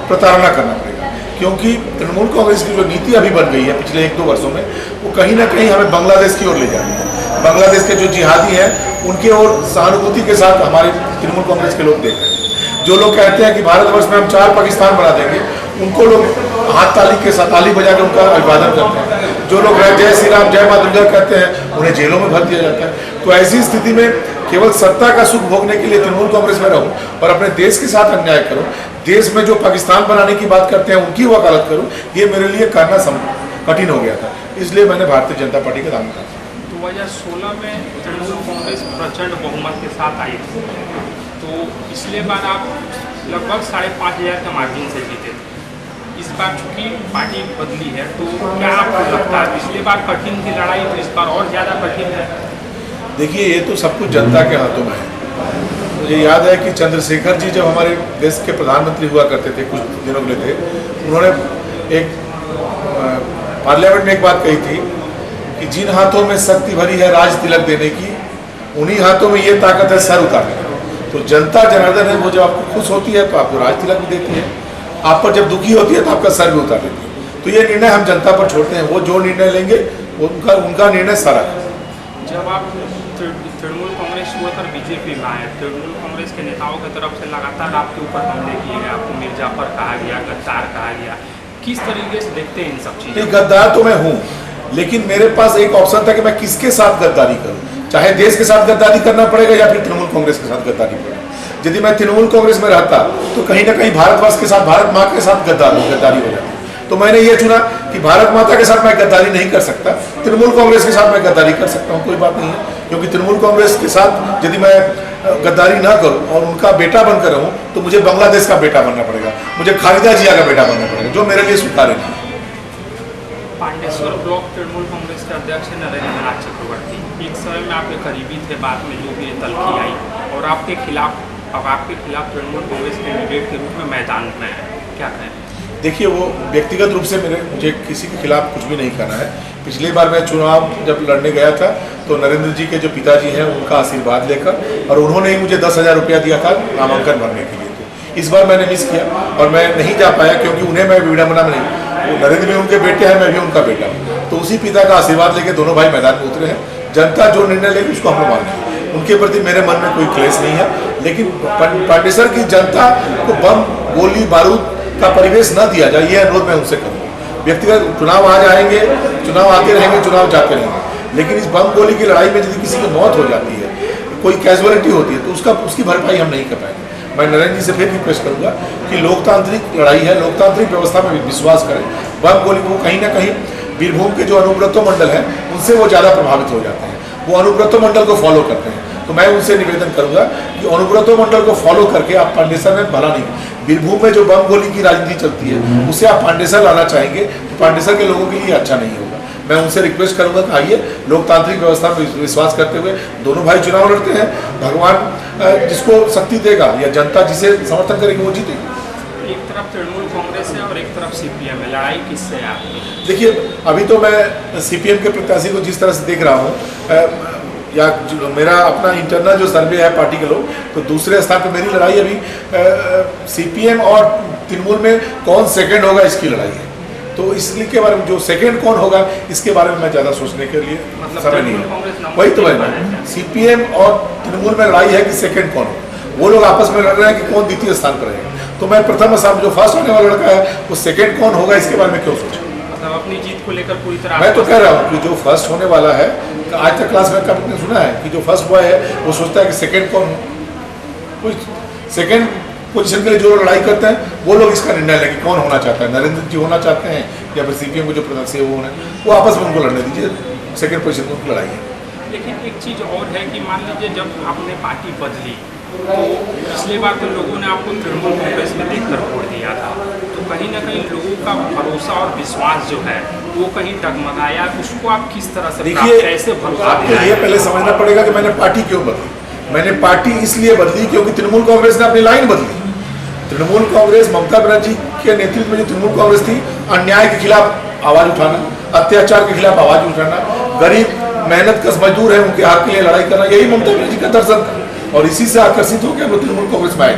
A: प्रताड़ना करना पड़ेगा, क्योंकि तृणमूल कांग्रेस की जो नीति अभी बन गई है पिछले 1-2 वर्षों में, वो कहीं ना कहीं हमें बांग्लादेश की ओर ले जाती है। बांग्लादेश के जो जिहादी हैं उनके ओर सहानुभूति के साथ हमारे तृणमूल कांग्रेस के लोग देख रहे हैं। जो लोग कहते हैं कि भारतवर्ष में हम 4 पाकिस्तान बना देंगे, उनको लोग हाथ ताली के साथ ताली बजा के उनका अभिवादन करते हैं। जो लोग जय श्री राम जय मां दुर्गा कहते हैं, उन्हें जेलों में भर दिया जाता है। तो ऐसी स्थिति में केवल सत्ता का सुख भोगने के लिए तृणमूल कांग्रेस में रहूं और अपने देश के साथ अन्याय करूं, देश में जो पाकिस्तान बनाने की बात करते हैं उनकी वकालत करूं, ये मेरे लिए करना कठिन हो गया था। इसलिए मैंने भारतीय जनता पार्टी का दान किया।
V: 2016 में तृणमूल कांग्रेस प्रचंड बहुमत के साथ आई थी, तो पिछले बार आप लगभग 5,500 के मार्जिन से जीते थे। इस बार चूंकि पार्टी बदली है, तो क्या आपको लगता है पिछले बार कठिन थी लड़ाई, तो इस बार और ज़्यादा कठिन है?
A: देखिए, ये तो सब कुछ जनता के हाथों में है। मुझे याद है कि चंद्रशेखर जी जब हमारे देश के प्रधानमंत्री हुआ करते थे, कुछ दिनों के लिए थे, उन्होंने एक पार्लियामेंट में एक बात कही थी कि जिन हाथों में शक्ति भरी है राज तिलक देने की, उन्हीं हाथों में ये ताकत है सर उतारने की। तो जनता जनार्दन है, वो जब आपको खुश होती है तो आपको राज तिलक भी देती है, आप पर जब दुखी होती है तो आपका सर भी उतार देती है। तो ये निर्णय हम जनता पर छोड़ते हैं, वो जो निर्णय लेंगे उनका निर्णय सारा है।
V: जब आप तृणमूल कांग्रेस छोड़कर बीजेपी में आए, तृणमूल कांग्रेस के नेताओं की तरफ से लगातार आपके ऊपर हमले किए गए, आपको मिर्जाफर कहा गया, गद्दार कहा गया, किस तरीके से देखते हैं इन सब चीज़ों?
A: गद्दार तो मैं हूँ, लेकिन मेरे पास एक ऑप्शन था कि मैं किसके साथ गद्दारी करूँ, चाहे देश के साथ गद्दारी करना पड़ेगा या फिर तृणमूल कांग्रेस के साथ गद्दारी पड़ेगा। यदि मैं तृणमूल कांग्रेस में रहता तो कहीं ना कहीं भारतवर्ष के साथ, भारत माँ के साथ गद्दारी हो जाती। तो मैंने ये चुना कि भारत माता के साथ मैं गद्दारी नहीं कर सकता, तृणमूल कांग्रेस के साथ मैं गद्दारी कर सकता हूँ, कोई बात नहीं है। क्योंकि तृणमूल कांग्रेस के साथ यदि मैं गद्दारी ना करूँ और उनका बेटा बनकर रहूँ, तो मुझे बांग्लादेश का बेटा बनना पड़ेगा, मुझे खालिदा जिया का बेटा बनना पड़ेगा, जो मेरे लिए स्वीकार्य नहीं है।
V: पांडेश्वर ब्लॉक तृणमूल कांग्रेस के अध्यक्ष नरेंद्र चक्रवर्ती एक समय में आपके करीबी थे, बाद में जो भी तलखी आई और आपके खिलाफ तृणमूल कांग्रेस कैंडिडेट के रूप में मैदान में है, क्या कहें?
A: देखिए, वो व्यक्तिगत रूप से मुझे किसी के खिलाफ कुछ भी नहीं करना है। पिछली बार मैं चुनाव जब लड़ने गया था तो नरेंद्र जी के जो पिताजी हैं उनका आशीर्वाद लेकर, और उन्होंने ही मुझे 10,000 रुपया दिया था नामांकन भरने के लिए। तो इस बार मैंने मिस किया और मैं नहीं जा पाया, क्योंकि उन्हें मैं विडम्बना में नहीं, वो नरेंद्र भी उनके बेटे हैं, मैं भी उनका बेटा हूँ। तो उसी पिता का आशीर्वाद लेके दोनों भाई मैदान में उतरे हैं। जनता जो निर्णय लेगी उसको हम लोग मानेंगे, उनके प्रति मेरे मन में कोई क्लेश नहीं है। लेकिन पांडेसर की जनता को बम गोली बारूद का परिवेश न दिया जाए, ये अनुरोध मैं उनसे करूँगा। व्यक्तिगत चुनाव आ जाएंगे, चुनाव आते रहेंगे, चुनाव जाते रहेंगे, लेकिन इस बम गोली की लड़ाई में यदि किसी की मौत हो जाती है, कोई कैजुअलिटी होती है, तो उसकी भरपाई हम नहीं कर पाएंगे। मैं नरेंद्र जी से फिर रिक्वेस्ट करूंगा कि लोकतांत्रिक लड़ाई है, लोकतांत्रिक व्यवस्था में विश्वास करें। बम गोली को कहीं ना कहीं बीरभूम के जो अनुव्रतो मंडल है उनसे वो ज़्यादा प्रभावित हो जाते हैं, वो अनुव्रतो मंडल को फॉलो करते हैं। तो मैं उनसे निवेदन करूंगा कि अनुव्रतो मंडल को फॉलो करके आप पांडेसर में भला नहीं, बीरभूम में जो बम गोली की राजनीति चलती है उसे आप पांडेसर लाना चाहेंगे तो पांडेसर के लोगों के लिए अच्छा नहीं होगा। मैं उनसे रिक्वेस्ट करूंगा कि आइए, लोकतांत्रिक व्यवस्था में विश्वास करते हुए दोनों भाई चुनाव लड़ते हैं, भगवान जिसको शक्ति देगा या जनता जिसे समर्थन करेगी वो जीतेगी।
V: एक तरफ तृणमूल कांग्रेस है और एक तरफ सीपीएम है, लड़ाई किससे है आपकी?
A: देखिए, अभी तो मैं सीपीएम के प्रत्याशी को जिस तरह से देख रहा हूँ, या मेरा अपना इंटरनल जो सर्वे है पार्टी के लोग, तो दूसरे स्थान पर मेरी लड़ाई अभी सीपीएम और तृणमूल में कौन सेकंड होगा इसकी लड़ाई है। तो इसलिए के बारे में जो सेकंड कौन होगा इसके बारे में मैं ज़्यादा सोचने के लिए समय नहीं है। वही तो मैं सीपीएम और तृणमूल में लड़ाई है कि सेकंड कौन होगा, वो लोग आपस में लड़ रहे हैं कि कौन द्वितीय स्थान पर रहेगा। तो मैं प्रथम स्थान जो फर्स्ट होने वाला लड़का है वो सेकंड कौन होगा इसके बारे में क्यों सोचूं?
V: मतलब अपनी जीत को लेकर पूरी तरह
A: मैं तो कह रहा हूँ कि जो फर्स्ट होने वाला है, आज तक क्लास में आपने सुना है कि जो फर्स्ट बॉय है वो सोचता है कि सेकंड कौन हो, सेकंड पोजीशन के लिए जो लड़ाई करते हैं वो लोग इसका निर्णय लेंगे कौन होना चाहता है, नरेंद्र जी होना चाहते हैं या फिर सीपीएम को जो प्रत्याशी है वो होना, वो आपस में उनको लड़ने दीजिए, सेकंड पोजीशन की लड़ाई है।
V: लेकिन एक चीज़ और है कि मान लीजिए जब आपने पार्टी बदली तो पिछली बार तो लोगों ने आपको तृणमूल कांग्रेस में देखकर वोट दिया था, तो कहीं ना कहीं लोगों का भरोसा और विश्वास जो है वो कहीं डगमगाया, उसको आप किस तरह से
A: देखिए,
V: कैसे भरोसा
A: आपको ये पहले समझना पड़ेगा कि मैंने पार्टी क्यों बदली। मैंने पार्टी इसलिए बदली क्योंकि तृणमूल कांग्रेस ने अपनी लाइन बदली। तृणमूल कांग्रेस, ममता बनर्जी के नेतृत्व में जो तृणमूल कांग्रेस थी, अन्याय के खिलाफ आवाज उठाना, अत्याचार के खिलाफ आवाज उठाना, गरीब मेहनत कश मजदूर है उनके हक के लिए लड़ाई करना, यही ममता बनर्जी का दर्शन था। और इसी से आकर्षित होकर हम लोग तृणमूल कांग्रेस में आए।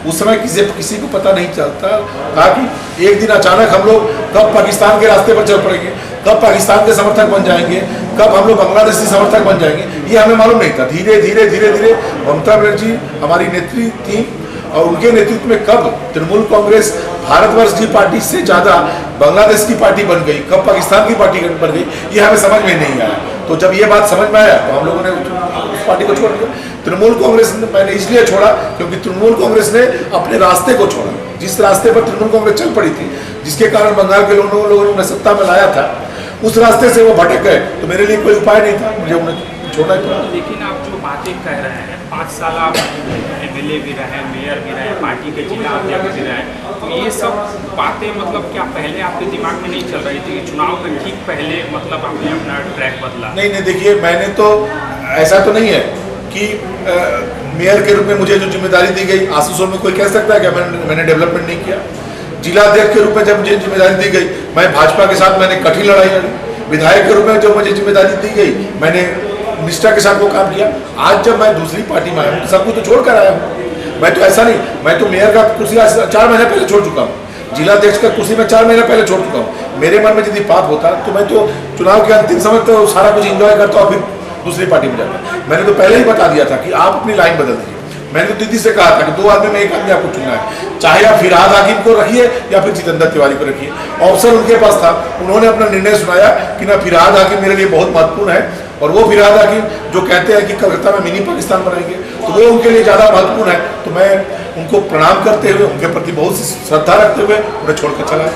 A: उस समय किसी को पता नहीं चलता था कि एक दिन अचानक हम लोग कब पाकिस्तान के रास्ते पर चल पड़ेंगे, कब पाकिस्तान के समर्थक बन जाएंगे, कब हम लोग बांग्लादेशी समर्थक बन जाएंगे, ये हमें मालूम नहीं था। धीरे धीरे धीरे धीरे ममता बनर्जी हमारी नेत्री थी और उनके नेतृत्व में कब तृणमूल कांग्रेस भारतवर्ष की पार्टी से ज्यादा बांग्लादेश की पार्टी बन गई, कब पाकिस्तान की पार्टी बन गई, ये हमें समझ में नहीं आया। तो जब ये बात समझ में आया तो हम लोगों ने उस पार्टी को छोड़ दिया। तृणमूल कांग्रेस मैंने इसलिए छोड़ा क्योंकि तृणमूल कांग्रेस ने अपने रास्ते को छोड़ा। जिस रास्ते पर तृणमूल कांग्रेस चल पड़ी थी, जिसके कारण बंगाल के लोगों ने सत्ता में लाया था, उस रास्ते से वो भटक गए, तो मेरे लिए कोई उपाय नहीं था, मुझे उन्हें छोड़ना ही पड़ा।
V: लेकिन आप जो बातें कह रहे हैं, 5 साल आप MLA भी रहे, मेयर भी रहे, पार्टी के जिला अध्यक्ष भी रहे, तो ये सब बातें मतलब क्या पहले आपके दिमाग में नहीं चल रही थी? चुनाव के ठीक पहले मतलब आपने अपना ट्रैक बदला?
A: नहीं, देखिए, मैंने तो ऐसा तो नहीं है कि मेयर के रूप में मुझे जो जिम्मेदारी दी गई, आसूसों में कोई कह सकता है कि मैंने डेवलपमेंट नहीं किया। जिला अध्यक्ष के रूप में जब मुझे जिम्मेदारी दी गई, मैं भाजपा के साथ मैंने कठिन लड़ाई लड़ी। विधायक के रूप में जब मुझे जिम्मेदारी दी गई, मैंने निष्ठा के साथ वो काम किया। आज जब मैं दूसरी पार्टी में आया हूँ, सब कुछ तो छोड़ कर आया हूँ। मैं तो ऐसा नहीं, मैं तो मेयर का कुर्सी 4 महीने पहले छोड़ चुका हूँ, जिला अध्यक्ष का कुर्सी मैं 4 महीने पहले छोड़ चुका हूँ। मेरे मन में यदि पाप होता तो मैं तो चुनाव के अंतिम समय तो सारा कुछ एंजॉय करता और फिर दूसरी पार्टी में जाता। मैंने तो पहले ही बता दिया था कि आप अपनी लाइन बदल दीजिए। मैंने तो दीदी से कहा था कि 2 आदमी में एक आदमी आपको चुनना है, चाहे आप फिरहाद हाकिम को रखिए या फिर जितेंद्र तिवारी को रखिए। ऑप्शन उनके पास था, उन्होंने अपना निर्णय सुनाया कि ना फिरहाद हाकिम मेरे लिए बहुत महत्वपूर्ण है, और वो फिरहाद हाकिम जो कहते हैं कि कलकत्ता में मिनी पाकिस्तान बनाएंगे, तो वो उनके लिए ज़्यादा महत्वपूर्ण है। तो मैं उनको प्रणाम करते हुए, उनके प्रति बहुत सी श्रद्धा रखते हुए उन्हें छोड़कर चला।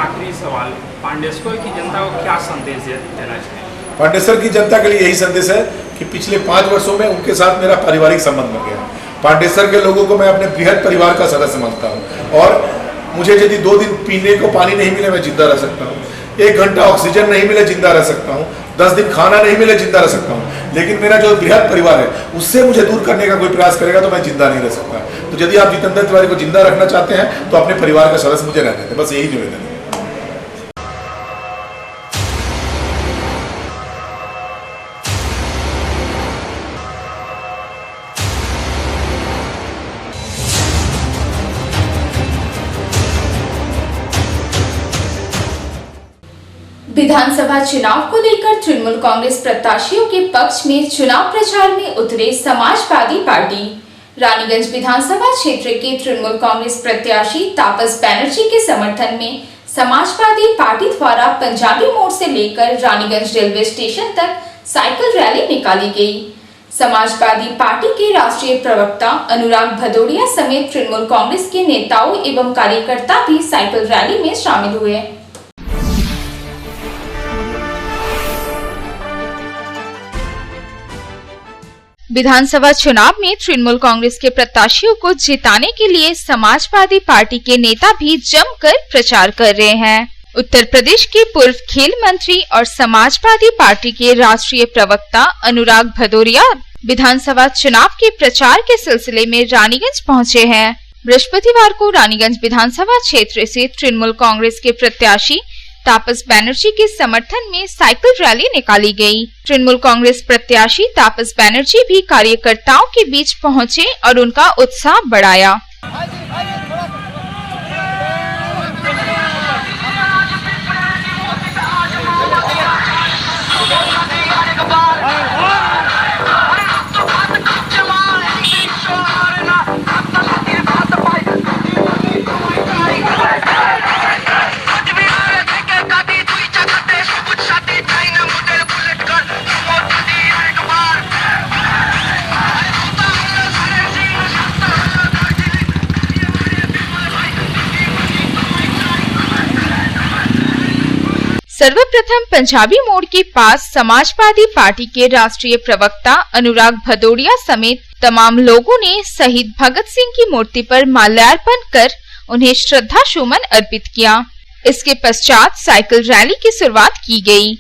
V: आखिरी सवाल, पांडेसर की जनता को क्या संदेश देना चाहिए?
A: पांडेसर की जनता के लिए यही संदेश है कि पिछले 5 वर्षों में उनके साथ मेरा पारिवारिक संबंध बन गया। पांडेसर के लोगों को मैं अपने बृहद परिवार का सदस्य मानता हूँ, और मुझे यदि 2 दिन पीने को पानी नहीं मिले मैं जिंदा रह सकता हूँ, 1 घंटा ऑक्सीजन नहीं मिले जिंदा रह सकता हूँ, 10 दिन खाना नहीं मिले जिंदा रह सकता हूँ, लेकिन मेरा जो बृहद परिवार है उससे मुझे दूर करने का कोई प्रयास करेगा तो मैं जिंदा नहीं रह सकता। तो यदि आप जितेंद्र तिवारी को जिंदा रखना चाहते हैं तो अपने परिवार का सदस्य मुझे रहने दें, बस यही निवेदन है।
F: विधानसभा चुनाव को लेकर तृणमूल कांग्रेस प्रत्याशियों के पक्ष में चुनाव प्रचार में उतरे समाजवादी पार्टी। रानीगंज विधानसभा क्षेत्र के तृणमूल कांग्रेस प्रत्याशी तापस बैनर्जी के समर्थन में समाजवादी पार्टी द्वारा पंजाबी मोड़ से लेकर रानीगंज रेलवे स्टेशन तक साइकिल रैली निकाली गई। समाजवादी पार्टी के राष्ट्रीय प्रवक्ता अनुराग भदौड़िया समेत तृणमूल कांग्रेस के नेताओं एवं कार्यकर्ता भी साइकिल रैली में शामिल हुए।
G: विधानसभा चुनाव में तृणमूल कांग्रेस के प्रत्याशियों को जिताने के लिए समाजवादी पार्टी के नेता भी जमकर प्रचार कर रहे हैं। उत्तर प्रदेश के पूर्व खेल मंत्री और समाजवादी पार्टी के राष्ट्रीय प्रवक्ता अनुराग भदौड़िया विधानसभा चुनाव के प्रचार के सिलसिले में रानीगंज पहुंचे हैं। बृहस्पतिवार को रानीगंज विधानसभा क्षेत्र से तृणमूल कांग्रेस के प्रत्याशी तापस बैनर्जी के समर्थन में साइकिल रैली निकाली गई। तृणमूल कांग्रेस प्रत्याशी तापस बैनर्जी भी कार्यकर्ताओं के बीच पहुंचे और उनका उत्साह बढ़ाया। सर्वप्रथम पंजाबी मोड़ के पास समाजवादी पार्टी के राष्ट्रीय प्रवक्ता अनुराग भदौरिया समेत तमाम लोगों ने शहीद भगत सिंह की मूर्ति पर माल्यार्पण कर उन्हें श्रद्धा सुमन अर्पित किया। इसके पश्चात साइकिल रैली की शुरुआत की गई।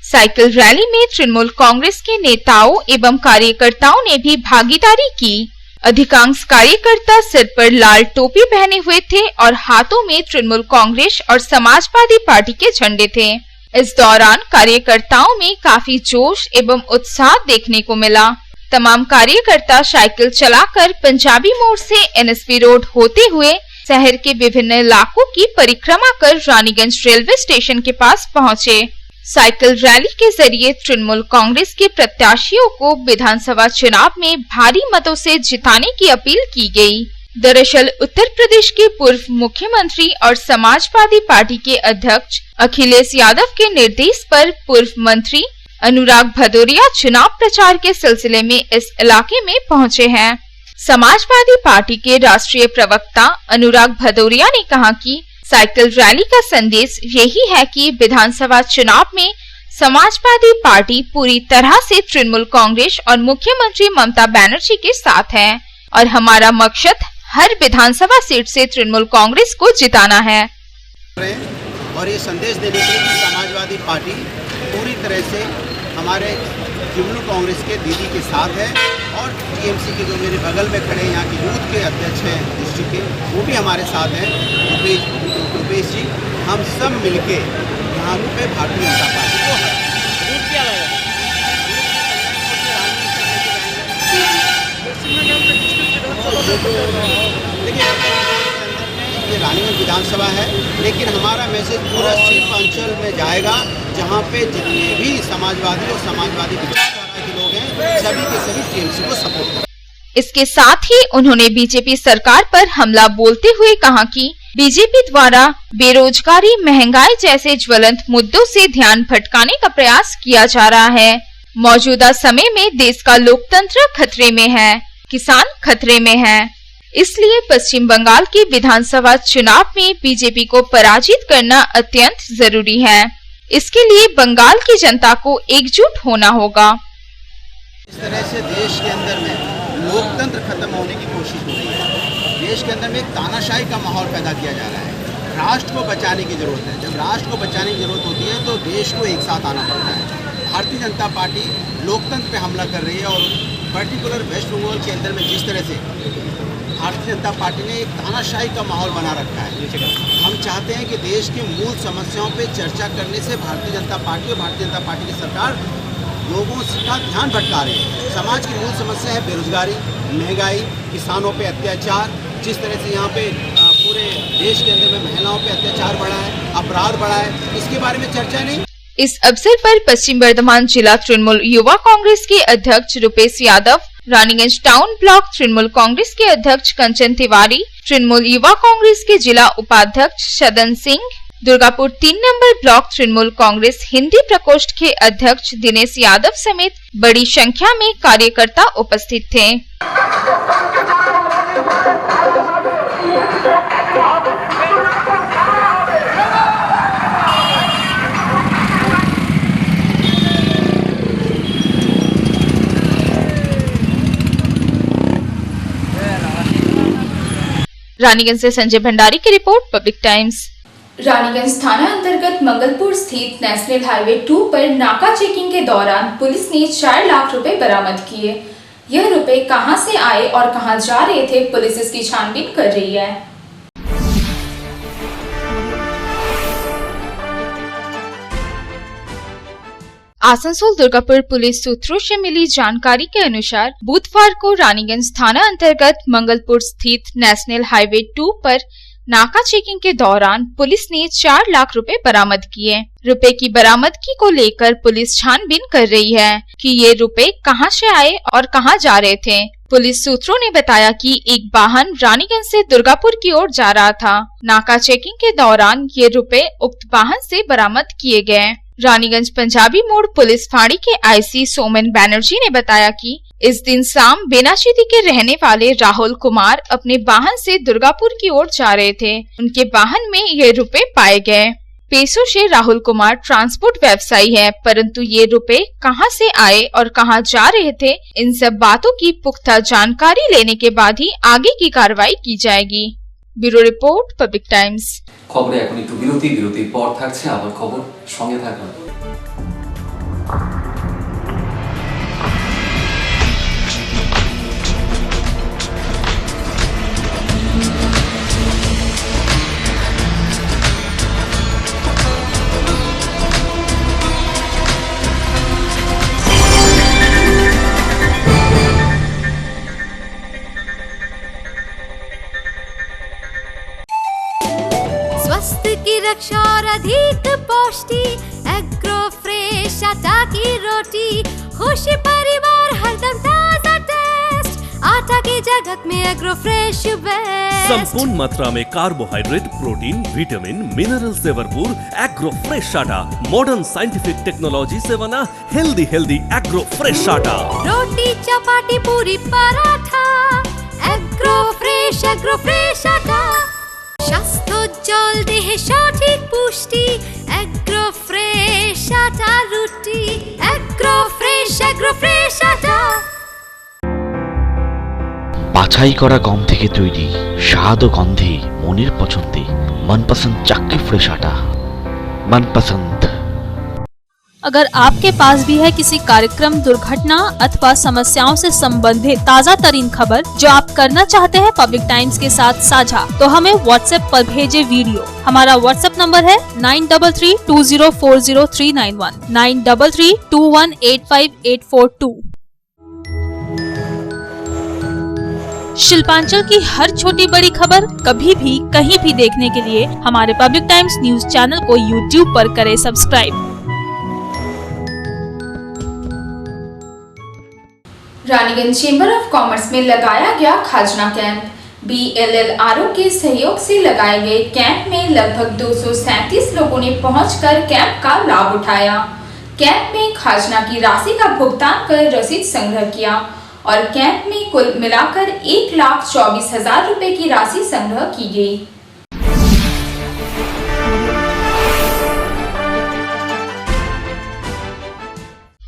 G: साइकिल रैली में तृणमूल कांग्रेस के नेताओं एवं कार्यकर्ताओं ने भी भागीदारी की। अधिकांश कार्यकर्ता सिर पर लाल टोपी पहने हुए थे और हाथों में तृणमूल कांग्रेस और समाजवादी पार्टी के झंडे थे। इस दौरान कार्यकर्ताओं में काफी जोश एवं उत्साह देखने को मिला। तमाम कार्यकर्ता साइकिल चलाकर पंजाबी मोड़ से एनएसपी रोड होते हुए शहर के विभिन्न इलाकों की परिक्रमा कर रानीगंज रेलवे स्टेशन के पास पहुँचे। साइकिल रैली के जरिए तृणमूल कांग्रेस के प्रत्याशियों को विधानसभा चुनाव में भारी मतों से जिताने की अपील की गई। दरअसल उत्तर प्रदेश के पूर्व मुख्यमंत्री और समाजवादी पार्टी के अध्यक्ष अखिलेश यादव के निर्देश पर पूर्व मंत्री अनुराग भदौरिया चुनाव प्रचार के सिलसिले में इस इलाके में पहुंचे हैं। समाजवादी पार्टी के राष्ट्रीय प्रवक्ता अनुराग भदौरिया ने कहा कि साइकिल रैली का संदेश यही है कि विधानसभा चुनाव में समाजवादी पार्टी पूरी तरह से तृणमूल कांग्रेस और मुख्यमंत्री ममता बनर्जी के साथ है और हमारा मकसद हर विधानसभा सीट से तृणमूल कांग्रेस को जिताना है।
H: और ये संदेश देने के लिए समाजवादी पार्टी पूरी तरह से हमारे तृणमूल कांग्रेस के दीदी के साथ है और टीएमसी के जो मेरे बगल में खड़े यहाँ के यूथ के अध्यक्ष हैं डिस्ट्रिक्ट के, वो भी हमारे साथ हैं, रुपेश जी। हम सब मिलके यहाँ पे भारतीय जनता पार्टी को देखिए ये रानीगंज विधानसभा है, लेकिन हमारा मैसेज पूरा सिर्फ अंचल में जाएगा जहाँ पे जितने भी समाजवादी और समाजवादी विचारधारा के लोग हैं सभी के सभी टीएमसी को सपोर्ट करें।
G: इसके साथ ही उन्होंने बीजेपी सरकार पर हमला बोलते हुए कहा कि बीजेपी द्वारा बेरोजगारी, महंगाई जैसे ज्वलंत मुद्दों से ध्यान भटकाने का प्रयास किया जा रहा है। मौजूदा समय में देश का लोकतंत्र खतरे में है, किसान खतरे में है, इसलिए पश्चिम बंगाल के विधानसभा चुनाव में बीजेपी को पराजित करना अत्यंत जरूरी है। इसके लिए बंगाल की जनता को एकजुट होना होगा।
H: इस तरह से देश के अंदर में लोकतंत्र खत्म होने की कोशिश हो रही है। देश के अंदर में एक तानाशाही का माहौल पैदा किया जा रहा है। राष्ट्र को बचाने की जरूरत है। जब राष्ट्र को बचाने की जरूरत होती है तो देश को एक साथ आना पड़ता है। भारतीय जनता पार्टी लोकतंत्र पे हमला कर रही है और पर्टिकुलर वेस्ट बंगाल के अंदर में जिस तरह से भारतीय जनता पार्टी ने एक तानाशाही का माहौल बना रखा है। हम चाहते हैं कि देश की मूल समस्याओं पे चर्चा करने से भारतीय जनता पार्टी और भारतीय जनता पार्टी की सरकार लोगों का ध्यान भटका रही है। समाज की मूल समस्या है बेरोजगारी, महंगाई, किसानों पे अत्याचार। जिस तरह से यहाँ पे पूरे देश के अंदर में महिलाओं पे अत्याचार बढ़ा है, अपराध बढ़ा है, इसके बारे में चर्चा नहीं।
G: इस अवसर पर पश्चिम बर्धमान जिला तृणमूल युवा कांग्रेस के अध्यक्ष रुपेश यादव, रानीगंज टाउन ब्लॉक तृणमूल कांग्रेस के अध्यक्ष कंचन तिवारी, तृणमूल युवा कांग्रेस के जिला उपाध्यक्ष सदन सिंह, दुर्गापुर 3 नंबर ब्लॉक तृणमूल कांग्रेस हिंदी प्रकोष्ठ के अध्यक्ष दिनेश यादव समेत बड़ी संख्या में कार्यकर्ता उपस्थित थे। रानीगंज से संजय भंडारी की रिपोर्ट, पब्लिक टाइम्स।
F: रानीगंज थाना अंतर्गत मंगलपुर स्थित नेशनल हाईवे 2 पर नाका चेकिंग के दौरान पुलिस ने 4 लाख रुपए बरामद किए। यह रुपए कहां से आए और कहां जा रहे थे, पुलिस इसकी छानबीन कर रही है।
G: आसनसोल दुर्गापुर पुलिस सूत्रों से मिली जानकारी के अनुसार बुधवार को रानीगंज थाना अंतर्गत मंगलपुर स्थित नेशनल हाईवे 2 पर नाका चेकिंग के दौरान पुलिस ने 4 लाख रुपए बरामद किए। रुपए की बरामदगी को लेकर पुलिस छानबीन कर रही है कि ये रुपए कहां से आए और कहां जा रहे थे। पुलिस सूत्रों ने बताया कि एक वाहन रानीगंज से दुर्गापुर की ओर जा रहा था। नाका चेकिंग के दौरान ये रुपए उक्त वाहन से बरामद किए गए। रानीगंज पंजाबी मोड़ पुलिस फाड़ी के आईसी सोमन बैनर्जी ने बताया कि इस दिन शाम बेनाशीदी के रहने वाले राहुल कुमार अपने वाहन से दुर्गापुर की ओर जा रहे थे। उनके वाहन में ये रुपए पाए गए। पेशों से राहुल कुमार ट्रांसपोर्ट व्यवसायी है, परंतु ये रुपए कहां से आए और कहां जा रहे थे, इन सब बातों की पुख्ता जानकारी लेने के बाद ही आगे की कार्रवाई की जाएगी। Bureau report, public times.
K: খবরে এখন একটু বিরতির পর থাকছে আবার খবর, সঙ্গে থাকুন।
T: स्वास्थ्य की रक्षा और अधिक पौष्टि, एग्रो फ्रेश आटा की रोटी, खुशी परिवार हरदम ताजा टेस्ट, आटा की जगत में एग्रो फ्रेश बेस्ट।
S: संपूर्ण मात्रा में कार्बोहाइड्रेट, प्रोटीन, विटामिन, मिनरल से भरपूर एग्रो फ्रेश आटा, मॉडर्न साइंटिफिक टेक्नोलॉजी से बना हेल्दी एग्रो फ्रेश आटा।
T: रोटी चपाटी पूरी पराठा, एग्रो फ्रेश आटा। স্বাস্থ্যোজ্জ্বল দেহে সঠিক পুষ্টি, এগ্রো ফ্রেশ আটা রুটি, এগ্রো ফ্রেশ আটা।
D: বাছাই করা গম থেকে তৈরি স্বাদ ও গন্ধে মনের পছন্দে मनपसंद चक्की फ्रेश आटा, मनपसंद।
E: अगर आपके पास भी है किसी कार्यक्रम, दुर्घटना अथवा समस्याओं से संबंधित ताज़ा तरीन खबर जो आप करना चाहते हैं पब्लिक टाइम्स के साथ साझा, तो हमें व्हाट्सएप पर भेजे वीडियो। हमारा व्हाट्सएप नंबर है 9332040391, 9332185842। शिल्पांचल की हर छोटी बड़ी खबर कभी भी कहीं भी देखने के लिए हमारे पब्लिक टाइम्स न्यूज चैनल को यूट्यूब पर करें subscribe.
F: Raniganj chamber of commerce में लगाया गया खाजना कैंप। BLLRO के सहयोग से लगाए गए कैंप में लगभग 237 लोगों ने पहुंचकर कैंप का लाभ उठाया। कैंप में खाजना की राशि का भुगतान कर रसीद संग्रह किया और कैंप में कुल मिलाकर 1,24,000 रुपए की राशि संग्रह की गई।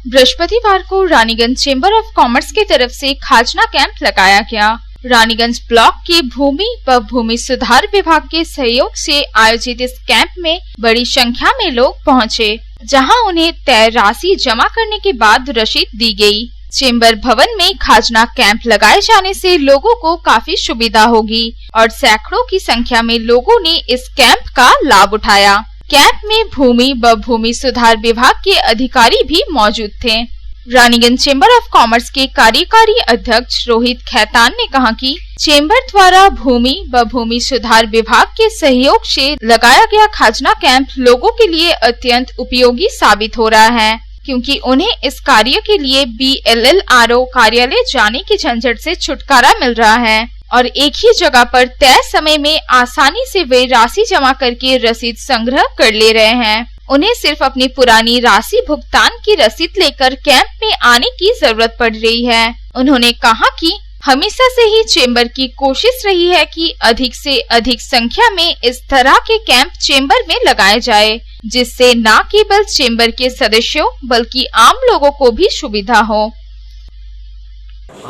G: बृहस्पतिवार को रानीगंज चेंबर ऑफ कॉमर्स की तरफ से खाजना कैंप लगाया गया। रानीगंज ब्लॉक के भूमि व भूमि सुधार विभाग के सहयोग से आयोजित इस कैंप में बड़ी संख्या में लोग पहुंचे, जहां उन्हें तय राशि जमा करने के बाद रसीद दी गई। चेंबर भवन में खाजना कैंप लगाए जाने से लोगों को काफी सुविधा होगी और सैकड़ों की संख्या में लोगों ने इस कैंप का लाभ उठाया। कैंप में भूमि व भूमि सुधार विभाग के अधिकारी भी मौजूद थे। रानीगंज चेंबर ऑफ कॉमर्स के कार्यकारी अध्यक्ष रोहित खैतान ने कहा कि चेंबर द्वारा भूमि व भूमि सुधार विभाग के सहयोग से लगाया गया खाजना कैंप लोगों के लिए अत्यंत उपयोगी साबित हो रहा है, क्योंकि उन्हें इस कार्य के लिए BLLRO कार्यालय जाने की झंझट से छुटकारा मिल रहा है और एक ही जगह पर तय समय में आसानी से वे राशि जमा करके रसीद संग्रह कर ले रहे हैं। उन्हें सिर्फ अपनी पुरानी राशि भुगतान की रसीद लेकर कैंप में आने की जरूरत पड़ रही है। उन्होंने कहा कि हमेशा से ही चेंबर की कोशिश रही है कि अधिक से अधिक संख्या में इस तरह के कैंप चेंबर में लगाए जाए, जिससे न केवल चेंबर के सदस्यों बल्कि आम लोगों को भी सुविधा हो।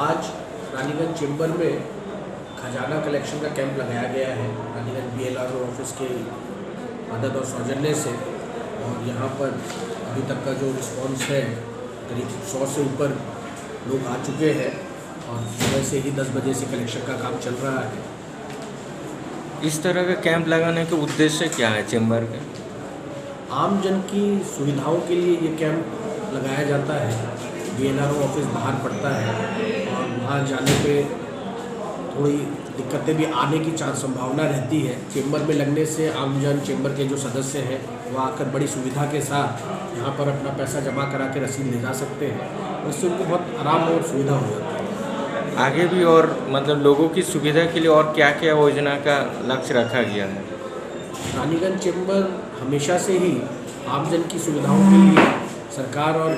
W: आज रानीगंज चेंबर में खजाना कलेक्शन का कैंप लगाया गया है रानीगंज BLLRO ऑफिस के मदद और सौजन्य से, और यहाँ पर अभी तक का जो रिस्पांस है करीब 100 से ऊपर लोग आ चुके हैं और सुबह से ही 10 बजे से कलेक्शन का काम चल रहा है।
X: इस तरह का कैंप लगाने के उद्देश्य क्या है चेंबर के?
W: आम जन की सुविधाओं के लिए ये कैंप लगाया जाता है। BLLRO ऑफिस बाहर पड़ता है और वहाँ जाने पे थोड़ी दिक्कतें भी आने की संभावना रहती है। चेंबर में लगने से आमजन, चेंबर के जो सदस्य हैं वो आकर बड़ी सुविधा के साथ यहाँ पर अपना पैसा जमा करा के रसीद ले जा सकते हैं। उससे उनको बहुत आराम और सुविधा हो जाती है।
X: आगे भी और मतलब लोगों की सुविधा के लिए और क्या क्या योजना का लक्ष्य रखा गया है?
W: रानीगंज चेंबर हमेशा से ही आमजन की सुविधाओं के लिए सरकार और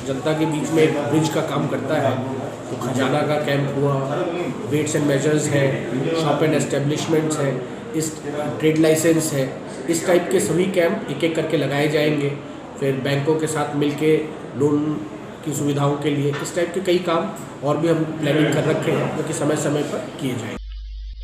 W: जनता के बीच में एक ब्रिज का काम करता है। तो खजाना का कैंप हुआ, वेट्स एंड मेजर्स है, शॉप एंड एस्टेब्लिशमेंट्स है, इस ट्रेड लाइसेंस है, इस टाइप के सभी कैंप एक एक करके लगाए जाएंगे। फिर बैंकों के साथ मिलके लोन की सुविधाओं के लिए इस टाइप के कई काम और भी हम प्लानिंग कर रखे हैं जो कि समय समय पर किए जाएंगे।